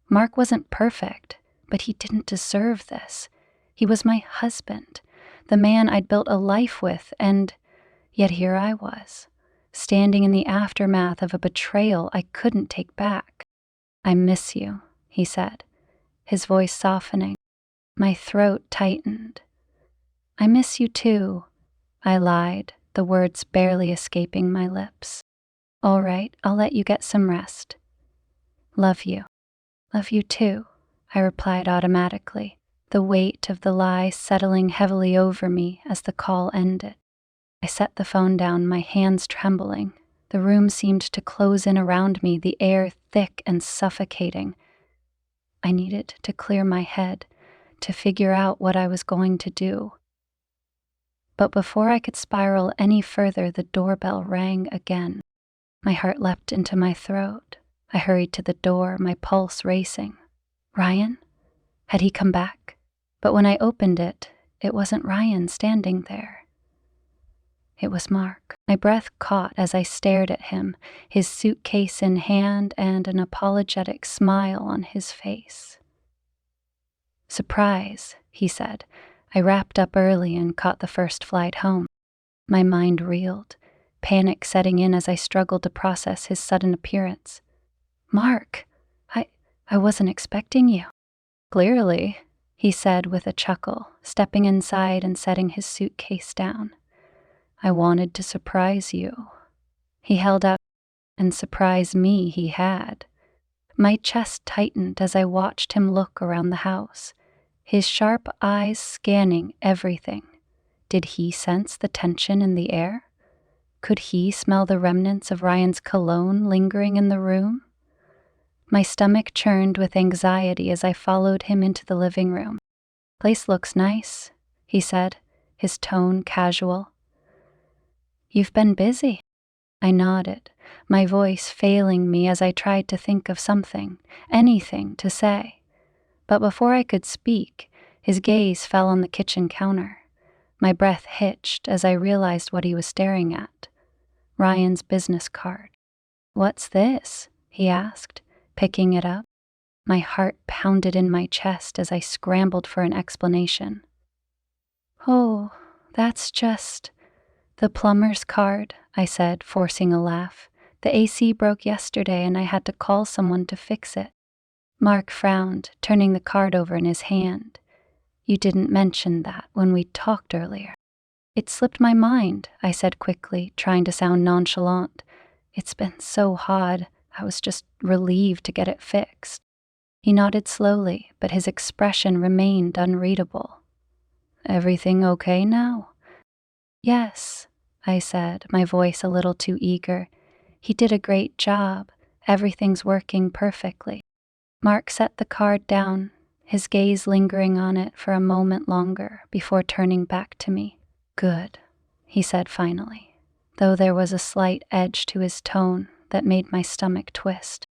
Mark wasn't perfect, but he didn't deserve this. He was my husband, the man I'd built a life with, and yet here I was, standing in the aftermath of a betrayal I couldn't take back. "I miss you," he said, his voice softening. My throat tightened. "I miss you too," I lied, the words barely escaping my lips. "All right, I'll let you get some rest." "Love you." "Love you too," I replied automatically, the weight of the lie settling heavily over me as the call ended. I set the phone down, my hands trembling. The room seemed to close in around me, the air thick and suffocating. I needed to clear my head, to figure out what I was going to do. But before I could spiral any further, the doorbell rang again. My heart leapt into my throat. I hurried to the door, my pulse racing. Ryan? Had he come back? But when I opened it, it wasn't Ryan standing there. It was Mark. My breath caught as I stared at him, his suitcase in hand and an apologetic smile on his face. "Surprise," he said. I wrapped up early and caught the first flight home. My mind reeled, panic setting in as I struggled to process his sudden appearance. "Mark, I wasn't expecting you." "Clearly," he said with a chuckle, stepping inside and setting his suitcase down. "I wanted to surprise you." He held out, and surprise me he had. My chest tightened as I watched him look around the house, his sharp eyes scanning everything. Did he sense the tension in the air? Could he smell the remnants of Ryan's cologne lingering in the room? My stomach churned with anxiety as I followed him into the living room. "Place looks nice," he said, his tone casual. "You've been busy." I nodded, my voice failing me as I tried to think of something, anything to say. But before I could speak, his gaze fell on the kitchen counter. My breath hitched as I realized what he was staring at. Ryan's business card. "What's this?" he asked, picking it up. My heart pounded in my chest as I scrambled for an explanation. "Oh, that's just the plumber's card," I said, forcing a laugh. "The AC broke yesterday and I had to call someone to fix it." Mark frowned, turning the card over in his hand. "You didn't mention that when we talked earlier." "It slipped my mind," I said quickly, trying to sound nonchalant. "It's been so hard. I was just relieved to get it fixed." He nodded slowly, but his expression remained unreadable. "Everything okay now?" "Yes," I said, my voice a little too eager. "He did a great job. Everything's working perfectly." Mark set the card down, his gaze lingering on it for a moment longer before turning back to me. "Good," he said finally, though there was a slight edge to his tone that made my stomach twist.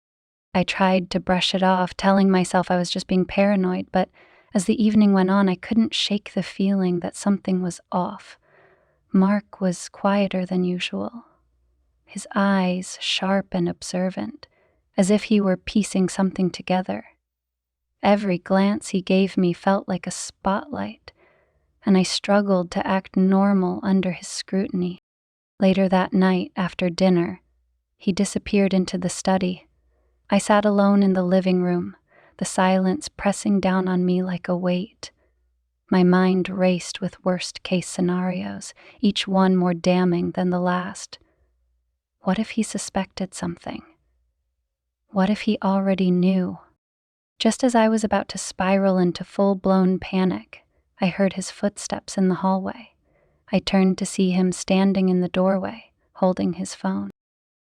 I tried to brush it off, telling myself I was just being paranoid, but as the evening went on, I couldn't shake the feeling that something was off. Mark was quieter than usual, his eyes sharp and observant, as if he were piecing something together. Every glance he gave me felt like a spotlight, and I struggled to act normal under his scrutiny. Later that night, after dinner, he disappeared into the study. I sat alone in the living room, the silence pressing down on me like a weight. My mind raced with worst-case scenarios, each one more damning than the last. What if he suspected something? What if he already knew? Just as I was about to spiral into full-blown panic, I heard his footsteps in the hallway. I turned to see him standing in the doorway, holding his phone.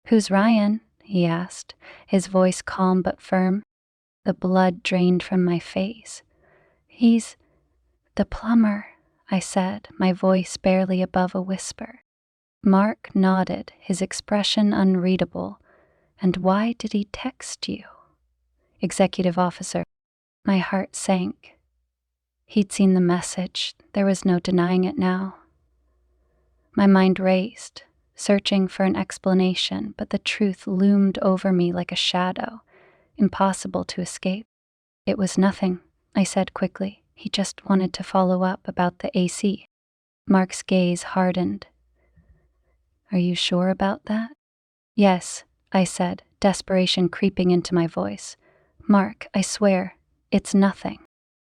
"Who's Ryan?" he asked, his voice calm but firm. The blood drained from my face. "He's the plumber," I said, my voice barely above a whisper. Mark nodded, his expression unreadable. "And why did he text you?" "Executive officer." My heart sank. He'd seen the message. There was no denying it now. My mind raced, searching for an explanation, but the truth loomed over me like a shadow, impossible to escape. "It was nothing," I said quickly. "He just wanted to follow up about the AC." Mark's gaze hardened. "Are you sure about that?" "Yes," I said, desperation creeping into my voice. "Mark, I swear, it's nothing."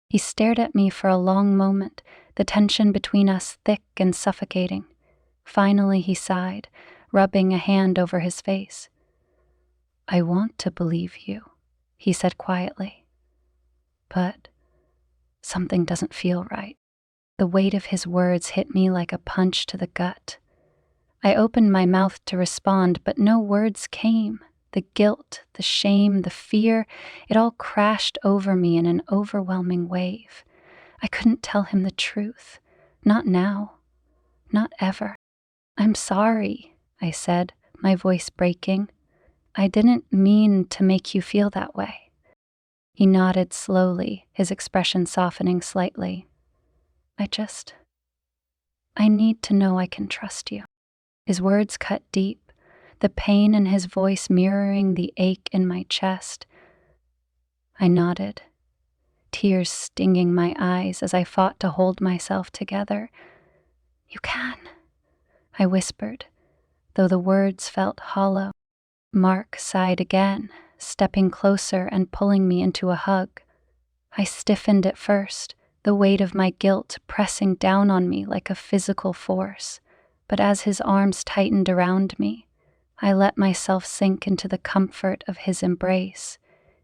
He stared at me for a long moment, the tension between us thick and suffocating. Finally, he sighed, rubbing a hand over his face. "I want to believe you," he said quietly, "but something doesn't feel right." The weight of his words hit me like a punch to the gut. I opened my mouth to respond, but no words came. The guilt, the shame, the fear, it all crashed over me in an overwhelming wave. I couldn't tell him the truth. Not now. Not ever. "I'm sorry," I said, my voice breaking. "I didn't mean to make you feel that way." He nodded slowly, his expression softening slightly. I need to know I can trust you." His words cut deep, the pain in his voice mirroring the ache in my chest. I nodded, tears stinging my eyes as I fought to hold myself together. "You can," I whispered, though the words felt hollow. Mark sighed again, stepping closer and pulling me into a hug. I stiffened at first, the weight of my guilt pressing down on me like a physical force. But as his arms tightened around me, I let myself sink into the comfort of his embrace,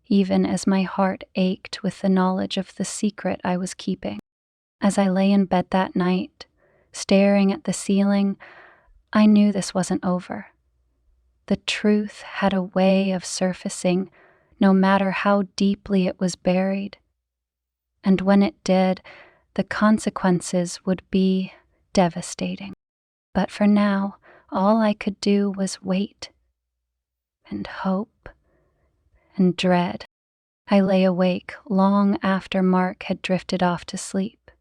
even as my heart ached with the knowledge of the secret I was keeping. As I lay in bed that night, staring at the ceiling, I knew this wasn't over. The truth had a way of surfacing, no matter how deeply it was buried. And when it did, the consequences would be devastating. But for now, all I could do was wait and hope and dread. I lay awake long after Mark had drifted off to sleep.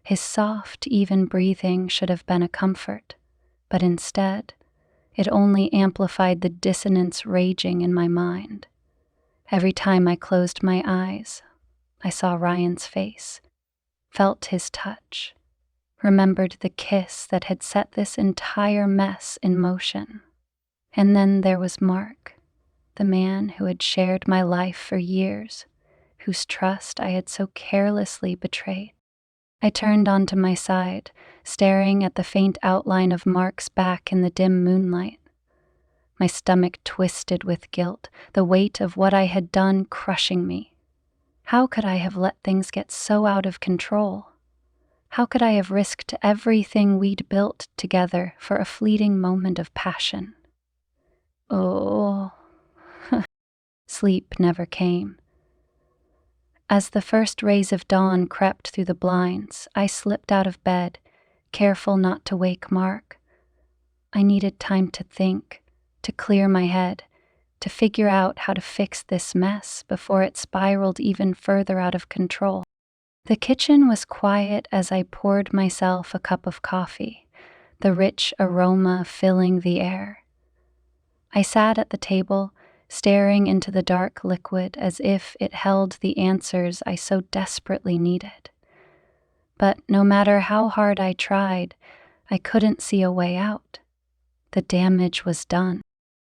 His soft, even breathing should have been a comfort, but instead, it only amplified the dissonance raging in my mind. Every time I closed my eyes, I saw Ryan's face, felt his touch, remembered the kiss that had set this entire mess in motion. And then there was Mark, the man who had shared my life for years, whose trust I had so carelessly betrayed. I turned onto my side, staring at the faint outline of Mark's back in the dim moonlight. My stomach twisted with guilt, the weight of what I had done crushing me. How could I have let things get so out of control? How could I have risked everything we'd built together for a fleeting moment of passion? Oh, sleep never came. As the first rays of dawn crept through the blinds, I slipped out of bed, careful not to wake Mark. I needed time to think, to clear my head, to figure out how to fix this mess before it spiraled even further out of control. The kitchen was quiet as I poured myself a cup of coffee, the rich aroma filling the air. I sat at the table, staring into the dark liquid as if it held the answers I so desperately needed. But no matter how hard I tried, I couldn't see a way out. The damage was done.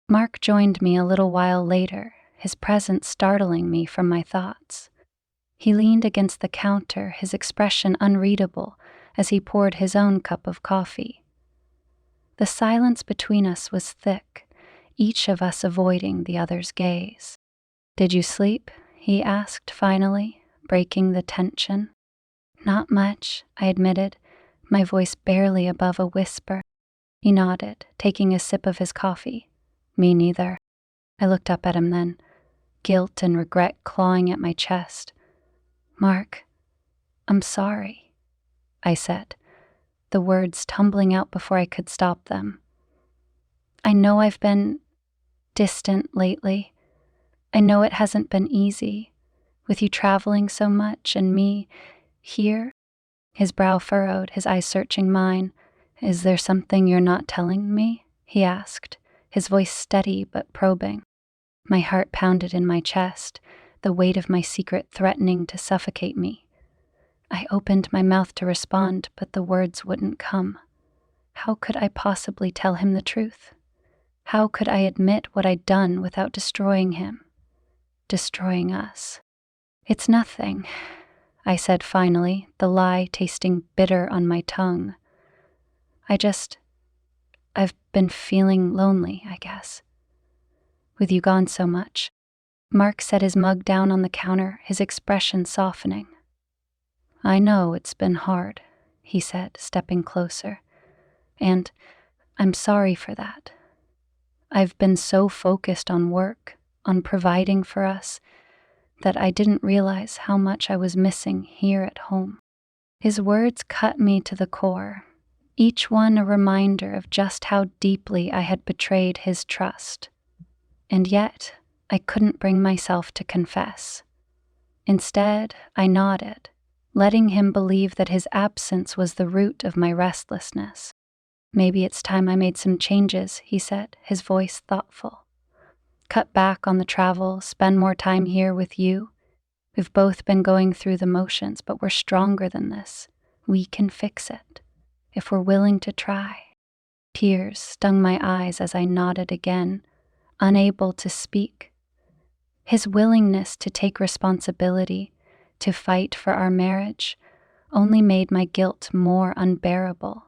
Mark joined me a little while later, his presence startling me from my thoughts. He leaned against the counter, his expression unreadable, as he poured his own cup of coffee. The silence between us was thick, each of us avoiding the other's gaze. "Did you sleep?" he asked finally, breaking the tension. "Not much," I admitted, my voice barely above a whisper. He nodded, taking a sip of his coffee. "Me neither." I looked up at him then, guilt and regret clawing at my chest. "Mark, I'm sorry," I said, the words tumbling out before I could stop them. "I know I've been distant lately. I know it hasn't been easy, with you traveling so much and me here." His brow furrowed, his eyes searching mine. "Is there something you're not telling me?" he asked, his voice steady but probing. My heart pounded in my chest, the weight of my secret threatening to suffocate me. I opened my mouth to respond, but the words wouldn't come. How could I possibly tell him the truth? How could I admit what I'd done without destroying him? Destroying us. "It's nothing," I said finally, the lie tasting bitter on my tongue. I've been feeling lonely, I guess. With you gone so much. Mark set his mug down on the counter, his expression softening. I know it's been hard, he said, stepping closer. And I'm sorry for that. I've been so focused on work, on providing for us, that I didn't realize how much I was missing here at home. His words cut me to the core, each one a reminder of just how deeply I had betrayed his trust. And yet, I couldn't bring myself to confess. Instead, I nodded, letting him believe that his absence was the root of my restlessness. Maybe it's time I made some changes, he said, his voice thoughtful. Cut back on the travel, spend more time here with you. We've both been going through the motions, but we're stronger than this. We can fix it, if we're willing to try. Tears stung my eyes as I nodded again, unable to speak. His willingness to take responsibility, to fight for our marriage, only made my guilt more unbearable.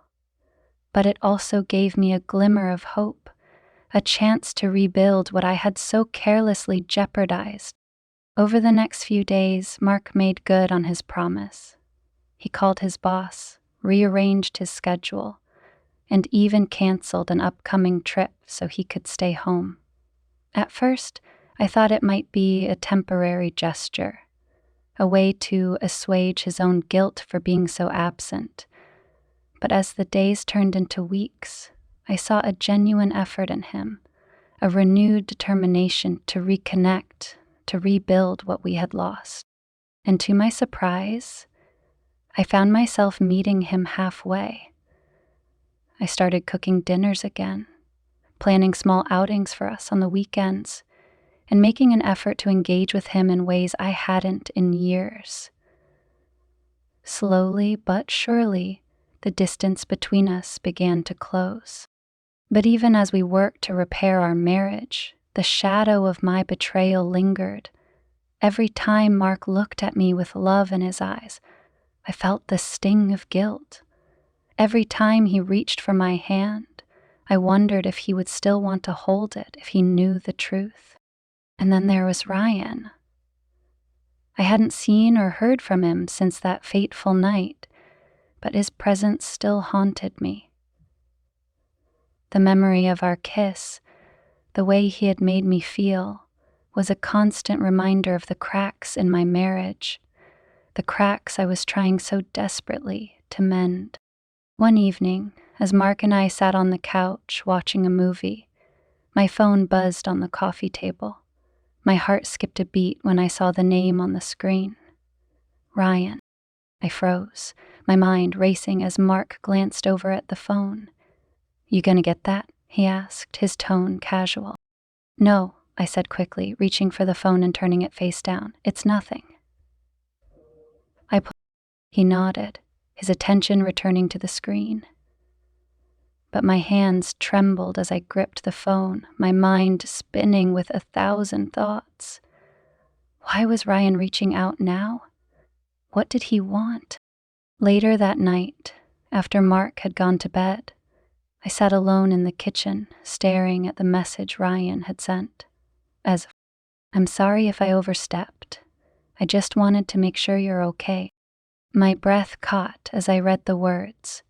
But it also gave me a glimmer of hope, a chance to rebuild what I had so carelessly jeopardized. Over the next few days, Mark made good on his promise. He called his boss, rearranged his schedule, and even canceled an upcoming trip so he could stay home. At first, I thought it might be a temporary gesture, a way to assuage his own guilt for being so absent. But as the days turned into weeks, I saw a genuine effort in him, a renewed determination to reconnect, to rebuild what we had lost. And to my surprise, I found myself meeting him halfway. I started cooking dinners again, planning small outings for us on the weekends, and making an effort to engage with him in ways I hadn't in years. Slowly but surely, the distance between us began to close. But even as we worked to repair our marriage, the shadow of my betrayal lingered. Every time Mark looked at me with love in his eyes, I felt the sting of guilt. Every time he reached for my hand, I wondered if he would still want to hold it if he knew the truth. And then there was Ryan. I hadn't seen or heard from him since that fateful night, but his presence still haunted me. The memory of our kiss, the way he had made me feel, was a constant reminder of the cracks in my marriage, the cracks I was trying so desperately to mend. One evening, as Mark and I sat on the couch watching a movie, my phone buzzed on the coffee table. My heart skipped a beat when I saw the name on the screen. Ryan. I froze, my mind racing as Mark glanced over at the phone. You gonna get that? He asked, his tone casual. No, I said quickly, reaching for the phone and turning it face down. It's nothing. He nodded, his attention returning to the screen. But my hands trembled as I gripped the phone, my mind spinning with 1,000 thoughts. Why was Ryan reaching out now? What did he want? Later that night, after Mark had gone to bed, I sat alone in the kitchen, staring at the message Ryan had sent. I'm sorry if I overstepped. I just wanted to make sure you're okay. My breath caught as I read the words,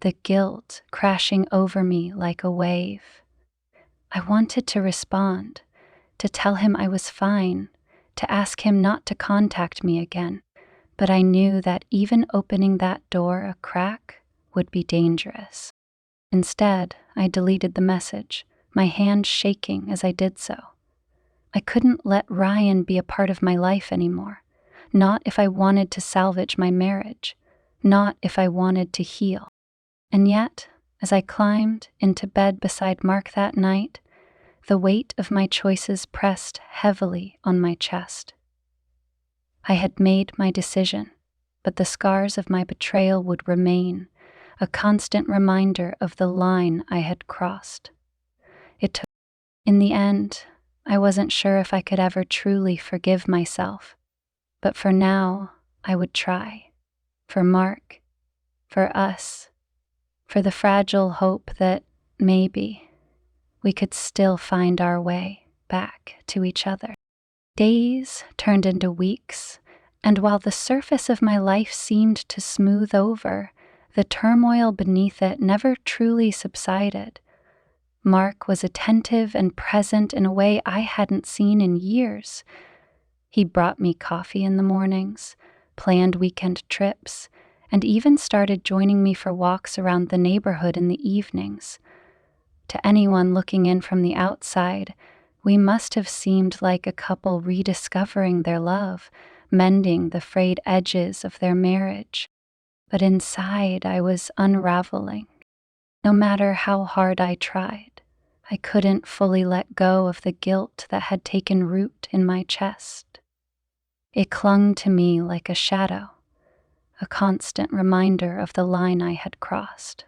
the guilt crashing over me like a wave. I wanted to respond, to tell him I was fine, to ask him not to contact me again, but I knew that even opening that door a crack would be dangerous. Instead, I deleted the message, my hand shaking as I did so. I couldn't let Ryan be a part of my life anymore, not if I wanted to salvage my marriage, not if I wanted to heal. And yet, as I climbed into bed beside Mark that night, the weight of my choices pressed heavily on my chest. I had made my decision, but the scars of my betrayal would remain, a constant reminder of the line I had crossed. In the end, I wasn't sure if I could ever truly forgive myself, but for now, I would try. For Mark, for us, for the fragile hope that maybe we could still find our way back to each other. Days turned into weeks, and while the surface of my life seemed to smooth over, the turmoil beneath it never truly subsided. Mark was attentive and present in a way I hadn't seen in years. He brought me coffee in the mornings, planned weekend trips, and even started joining me for walks around the neighborhood in the evenings. To anyone looking in from the outside, we must have seemed like a couple rediscovering their love, mending the frayed edges of their marriage. But inside, I was unraveling. No matter how hard I tried, I couldn't fully let go of the guilt that had taken root in my chest. It clung to me like a shadow, a constant reminder of the line I had crossed.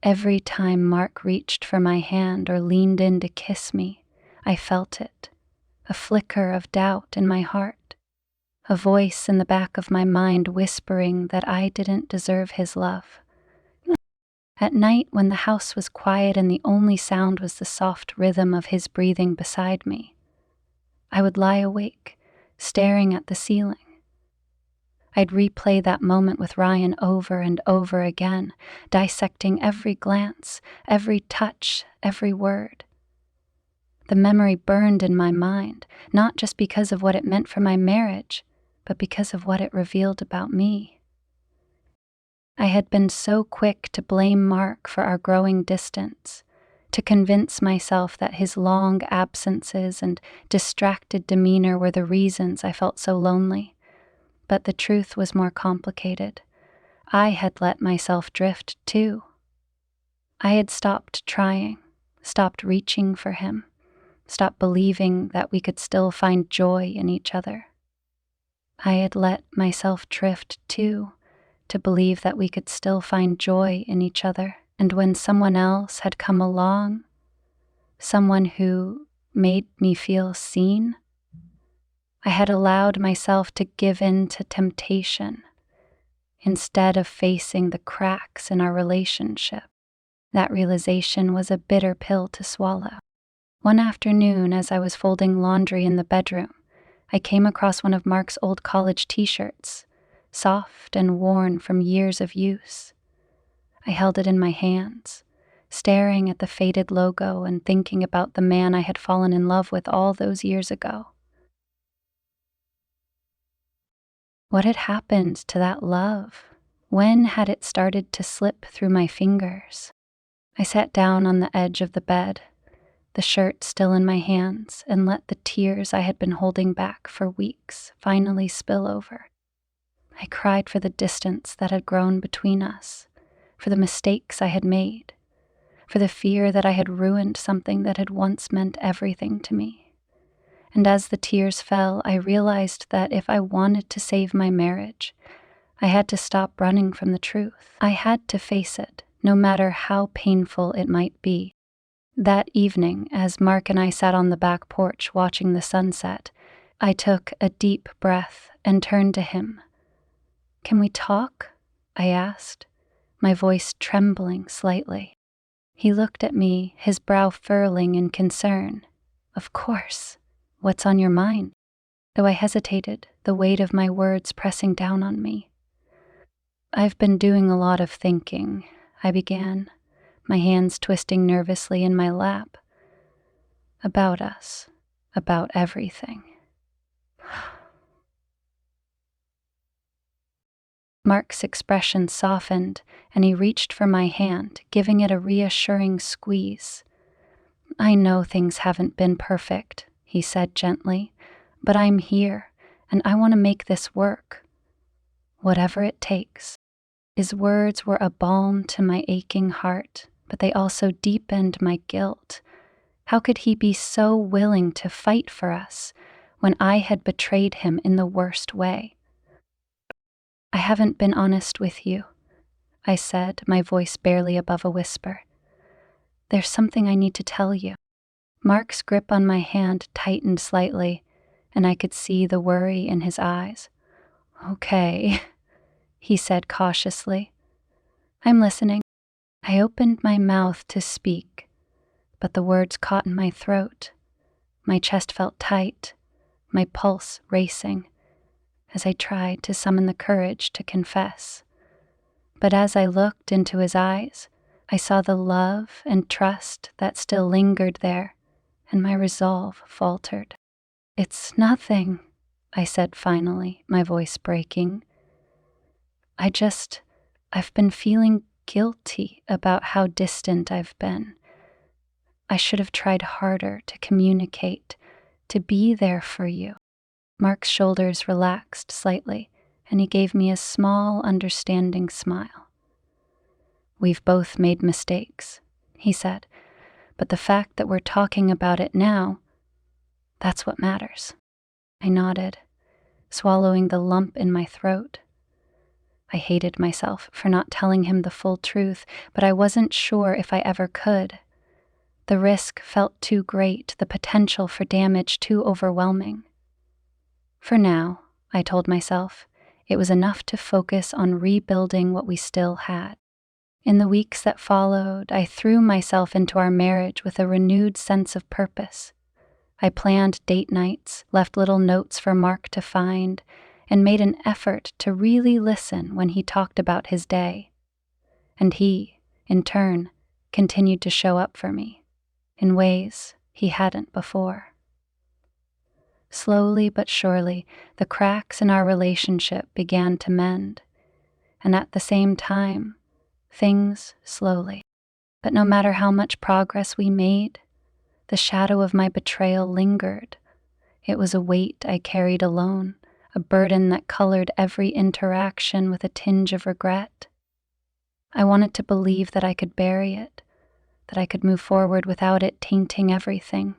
Every time Mark reached for my hand or leaned in to kiss me, I felt it, a flicker of doubt in my heart, a voice in the back of my mind whispering that I didn't deserve his love. At night, when the house was quiet and the only sound was the soft rhythm of his breathing beside me, I would lie awake, staring at the ceiling. I'd replay that moment with Ryan over and over again, dissecting every glance, every touch, every word. The memory burned in my mind, not just because of what it meant for my marriage, but because of what it revealed about me. I had been so quick to blame Mark for our growing distance, to convince myself that his long absences and distracted demeanor were the reasons I felt so lonely. But the truth was more complicated. I had let myself drift too. I had stopped trying, stopped reaching for him, stopped believing that we could still find joy in each other. I had let myself drift too, to believe that we could still find joy in each other. And when someone else had come along, someone who made me feel seen, I had allowed myself to give in to temptation instead of facing the cracks in our relationship. That realization was a bitter pill to swallow. One afternoon, as I was folding laundry in the bedroom, I came across one of Mark's old college t-shirts, soft and worn from years of use. I held it in my hands, staring at the faded logo and thinking about the man I had fallen in love with all those years ago. What had happened to that love? When had it started to slip through my fingers? I sat down on the edge of the bed, the shirt still in my hands, and let the tears I had been holding back for weeks finally spill over. I cried for the distance that had grown between us, for the mistakes I had made, for the fear that I had ruined something that had once meant everything to me. And as the tears fell, I realized that if I wanted to save my marriage, I had to stop running from the truth. I had to face it, no matter how painful it might be. That evening, as Mark and I sat on the back porch watching the sunset, I took a deep breath and turned to him. "Can we talk?" I asked, my voice trembling slightly. He looked at me, his brow furrowing in concern. "Of course. What's on your mind?" Though I hesitated, the weight of my words pressing down on me. "I've been doing a lot of thinking," I began, my hands twisting nervously in my lap. "About us, about everything." Mark's expression softened, and he reached for my hand, giving it a reassuring squeeze. "I know things haven't been perfect," he said gently, "but I'm here, and I want to make this work. Whatever it takes." His words were a balm to my aching heart, but they also deepened my guilt. How could he be so willing to fight for us when I had betrayed him in the worst way? "I haven't been honest with you," I said, my voice barely above a whisper. "There's something I need to tell you." Mark's grip on my hand tightened slightly, and I could see the worry in his eyes. Okay, he said cautiously. I'm listening. I opened my mouth to speak, but the words caught in my throat. My chest felt tight, my pulse racing, as I tried to summon the courage to confess. But as I looked into his eyes, I saw the love and trust that still lingered there, and my resolve faltered. It's nothing, I said finally, my voice breaking. I've been feeling guilty about how distant I've been. I should have tried harder to communicate, to be there for you. Mark's shoulders relaxed slightly, and he gave me a small, understanding smile. We've both made mistakes, he said, but the fact that we're talking about it now, that's what matters. I nodded, swallowing the lump in my throat. I hated myself for not telling him the full truth, but I wasn't sure if I ever could. The risk felt too great, the potential for damage too overwhelming. For now, I told myself, it was enough to focus on rebuilding what we still had. In the weeks that followed, I threw myself into our marriage with a renewed sense of purpose. I planned date nights, left little notes for Mark to find, and made an effort to really listen when he talked about his day. And he, in turn, continued to show up for me, in ways he hadn't before. Slowly but surely, the cracks in our relationship began to mend, and at the same time, things slowly. But no matter how much progress we made, the shadow of my betrayal lingered. It was a weight I carried alone, a burden that colored every interaction with a tinge of regret. I wanted to believe that I could bury it, that I could move forward without it tainting everything.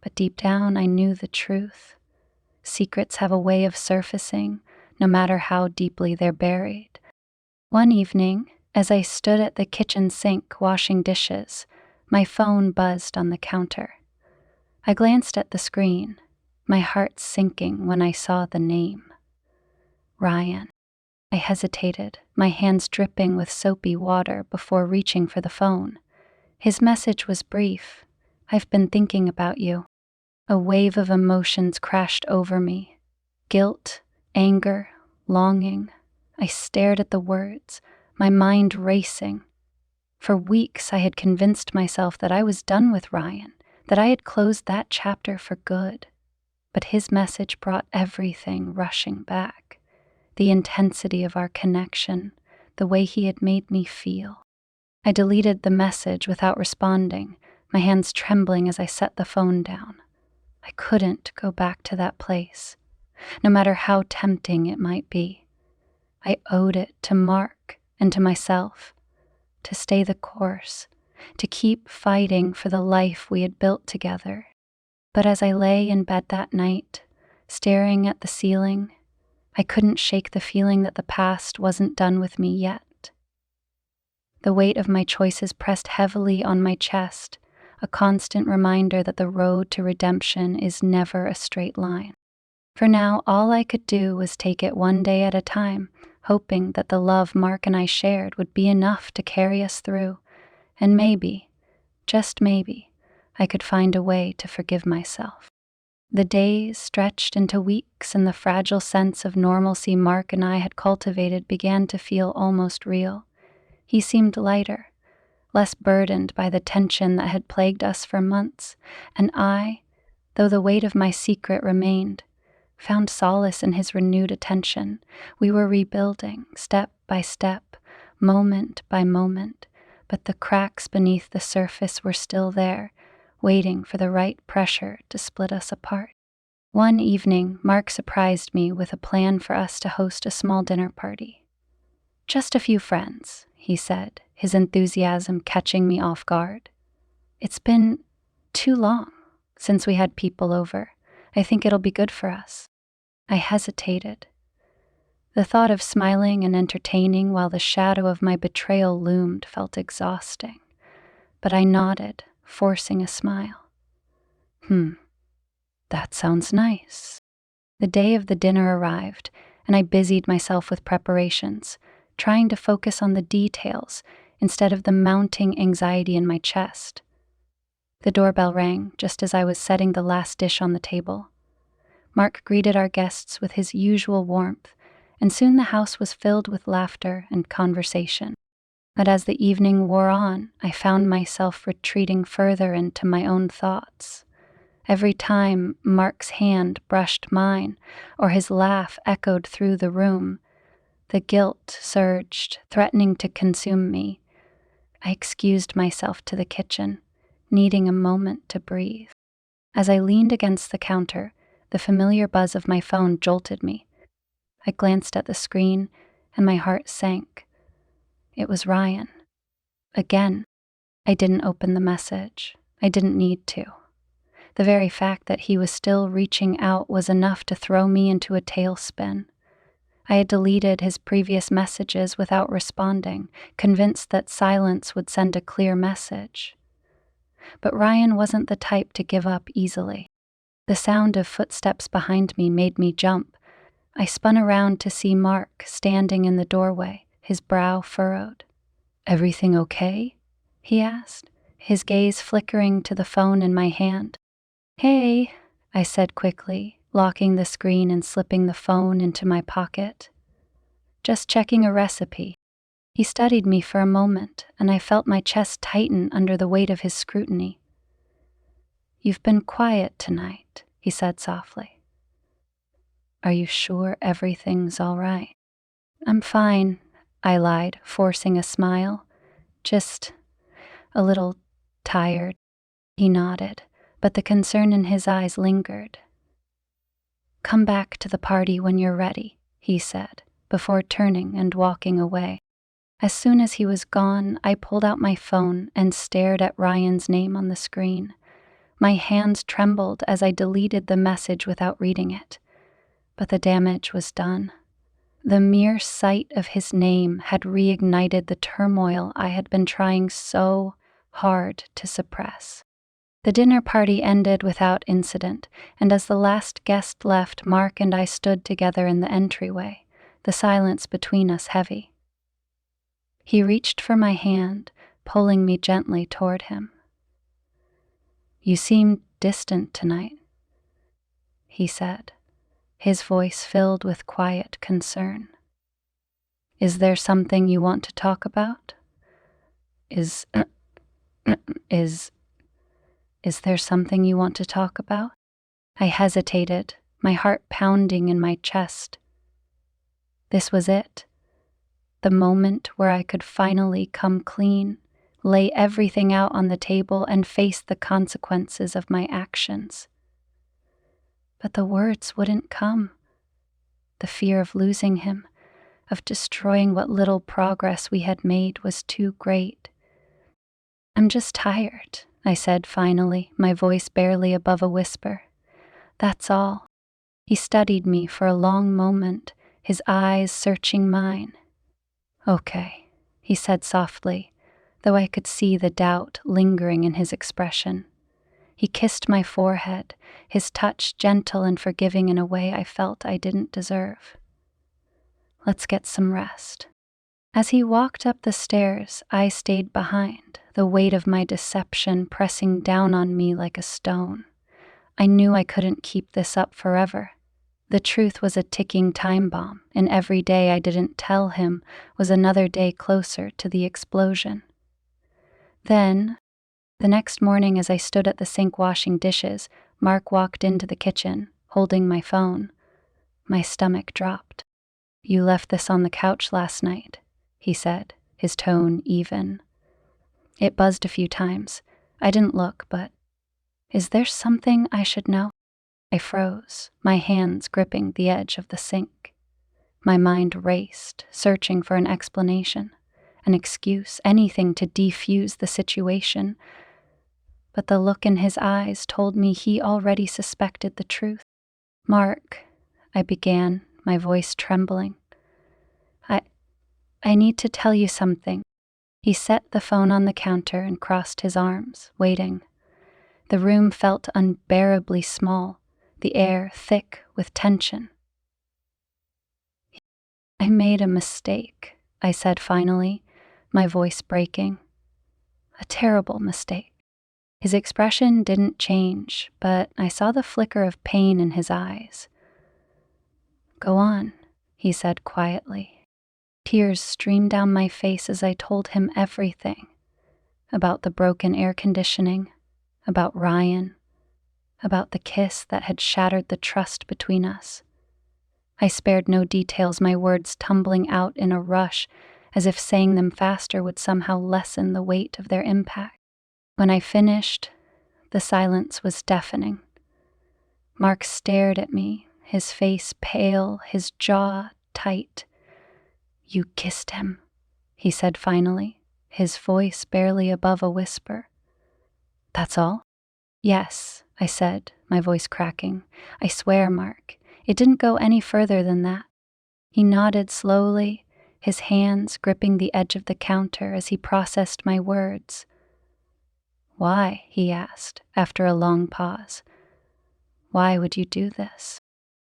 But deep down, I knew the truth. Secrets have a way of surfacing, no matter how deeply they're buried. One evening, as I stood at the kitchen sink washing dishes, my phone buzzed on the counter. I glanced at the screen, my heart sinking when I saw the name. Ryan. I hesitated, my hands dripping with soapy water before reaching for the phone. His message was brief. I've been thinking about you. A wave of emotions crashed over me. Guilt, anger, longing. I stared at the words, my mind racing. For weeks I had convinced myself that I was done with Ryan, that I had closed that chapter for good. But his message brought everything rushing back. The intensity of our connection, the way he had made me feel. I deleted the message without responding, my hands trembling as I set the phone down. I couldn't go back to that place, no matter how tempting it might be. I owed it to Mark and to myself, to stay the course, to keep fighting for the life we had built together. But as I lay in bed that night, staring at the ceiling, I couldn't shake the feeling that the past wasn't done with me yet. The weight of my choices pressed heavily on my chest, a constant reminder that the road to redemption is never a straight line. For now, all I could do was take it one day at a time, hoping that the love Mark and I shared would be enough to carry us through, and maybe, just maybe, I could find a way to forgive myself. The days stretched into weeks, and the fragile sense of normalcy Mark and I had cultivated began to feel almost real. He seemed lighter, less burdened by the tension that had plagued us for months, and I, though the weight of my secret remained, found solace in his renewed attention. We were rebuilding, step by step, moment by moment, but the cracks beneath the surface were still there, waiting for the right pressure to split us apart. One evening, Mark surprised me with a plan for us to host a small dinner party. Just a few friends, he said, his enthusiasm catching me off guard. It's been too long since we had people over. I think it'll be good for us. I hesitated. The thought of smiling and entertaining while the shadow of my betrayal loomed felt exhausting. But I nodded, forcing a smile. That sounds nice. The day of the dinner arrived, and I busied myself with preparations, trying to focus on the details instead of the mounting anxiety in my chest. The doorbell rang just as I was setting the last dish on the table. Mark greeted our guests with his usual warmth, and soon the house was filled with laughter and conversation. But as the evening wore on, I found myself retreating further into my own thoughts. Every time Mark's hand brushed mine, or his laugh echoed through the room, the guilt surged, threatening to consume me. I excused myself to the kitchen, needing a moment to breathe. As I leaned against the counter, the familiar buzz of my phone jolted me. I glanced at the screen, and my heart sank. It was Ryan. Again. I didn't open the message. I didn't need to. The very fact that he was still reaching out was enough to throw me into a tailspin. I had deleted his previous messages without responding, convinced that silence would send a clear message. But Ryan wasn't the type to give up easily. The sound of footsteps behind me made me jump. I spun around to see Mark standing in the doorway, his brow furrowed. "Everything okay?" he asked, his gaze flickering to the phone in my hand. "Hey," I said quickly, locking the screen and slipping the phone into my pocket. "Just checking a recipe." He studied me for a moment, and I felt my chest tighten under the weight of his scrutiny. "You've been quiet tonight," he said softly. "Are you sure everything's all right?" "I'm fine," I lied, forcing a smile. "Just a little tired." He nodded, but the concern in his eyes lingered. "Come back to the party when you're ready," he said, before turning and walking away. As soon as he was gone, I pulled out my phone and stared at Ryan's name on the screen. My hands trembled as I deleted the message without reading it. But the damage was done. The mere sight of his name had reignited the turmoil I had been trying so hard to suppress. The dinner party ended without incident, and as the last guest left, Mark and I stood together in the entryway, the silence between us heavy. He reached for my hand, pulling me gently toward him. "You seem distant tonight," he said, his voice filled with quiet concern. "Is there something you want to talk about? Is there something you want to talk about?" I hesitated, my heart pounding in my chest. This was it. The moment where I could finally come clean, lay everything out on the table, and face the consequences of my actions. But the words wouldn't come. The fear of losing him, of destroying what little progress we had made, was too great. "I'm just tired," I said finally, my voice barely above a whisper. "That's all." He studied me for a long moment, his eyes searching mine. "Okay," he said softly, though I could see the doubt lingering in his expression. He kissed my forehead, his touch gentle and forgiving in a way I felt I didn't deserve. "Let's get some rest." As he walked up the stairs, I stayed behind, the weight of my deception pressing down on me like a stone. I knew I couldn't keep this up forever. The truth was a ticking time bomb, and every day I didn't tell him was another day closer to the explosion. Then, the next morning as I stood at the sink washing dishes, Mark walked into the kitchen, holding my phone. My stomach dropped. "You left this on the couch last night," he said, his tone even. It buzzed a few times. I didn't look, but is there something I should know? I froze, my hands gripping the edge of the sink. My mind raced, searching for an explanation, an excuse, anything to defuse the situation. But the look in his eyes told me he already suspected the truth. "Mark," I began, my voice trembling. I need to tell you something." He set the phone on the counter and crossed his arms, waiting. The room felt unbearably small, the air thick with tension. I made a mistake, I said finally, my voice breaking. A terrible mistake. His expression didn't change, but I saw the flicker of pain in his eyes. Go on, he said quietly. Tears streamed down my face as I told him everything. About the broken air conditioning, about Ryan, about the kiss that had shattered the trust between us. I spared no details, my words tumbling out in a rush, as if saying them faster would somehow lessen the weight of their impact. When I finished, the silence was deafening. Mark stared at me, his face pale, his jaw tight. You kissed him, he said finally, his voice barely above a whisper. That's all? Yes, I said, my voice cracking. I swear, Mark, it didn't go any further than that. He nodded slowly, his hands gripping the edge of the counter as he processed my words. Why? He asked, after a long pause. Why would you do this?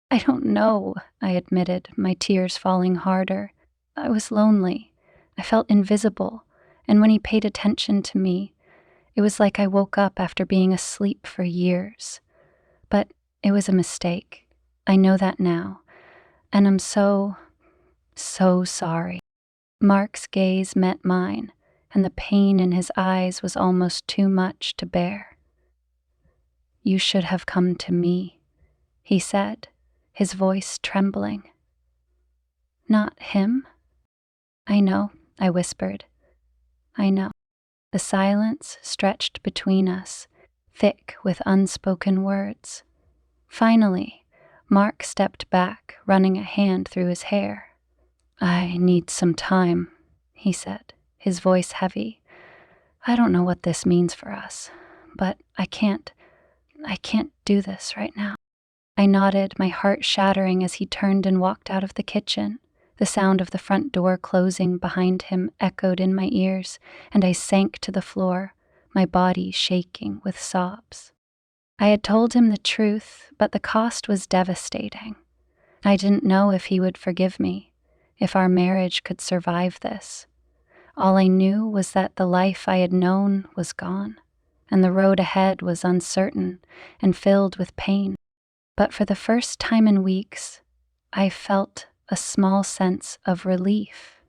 I don't know, I admitted, my tears falling harder. I was lonely. I felt invisible, and when he paid attention to me, it was like I woke up after being asleep for years. But it was a mistake. I know that now, and I'm so sorry. Mark's gaze met mine, and the pain in his eyes was almost too much to bear. You should have come to me, he said, his voice trembling. Not him? I know, I whispered. I know. The silence stretched between us, thick with unspoken words. Finally, Mark stepped back, running a hand through his hair. I need some time, he said, his voice heavy. I don't know what this means for us, but I can't do this right now. I nodded, my heart shattering as he turned and walked out of the kitchen. The sound of the front door closing behind him echoed in my ears, and I sank to the floor, my body shaking with sobs. I had told him the truth, but the cost was devastating. I didn't know if he would forgive me, if our marriage could survive this. All I knew was that the life I had known was gone, and the road ahead was uncertain and filled with pain. But for the first time in weeks, I felt a small sense of relief.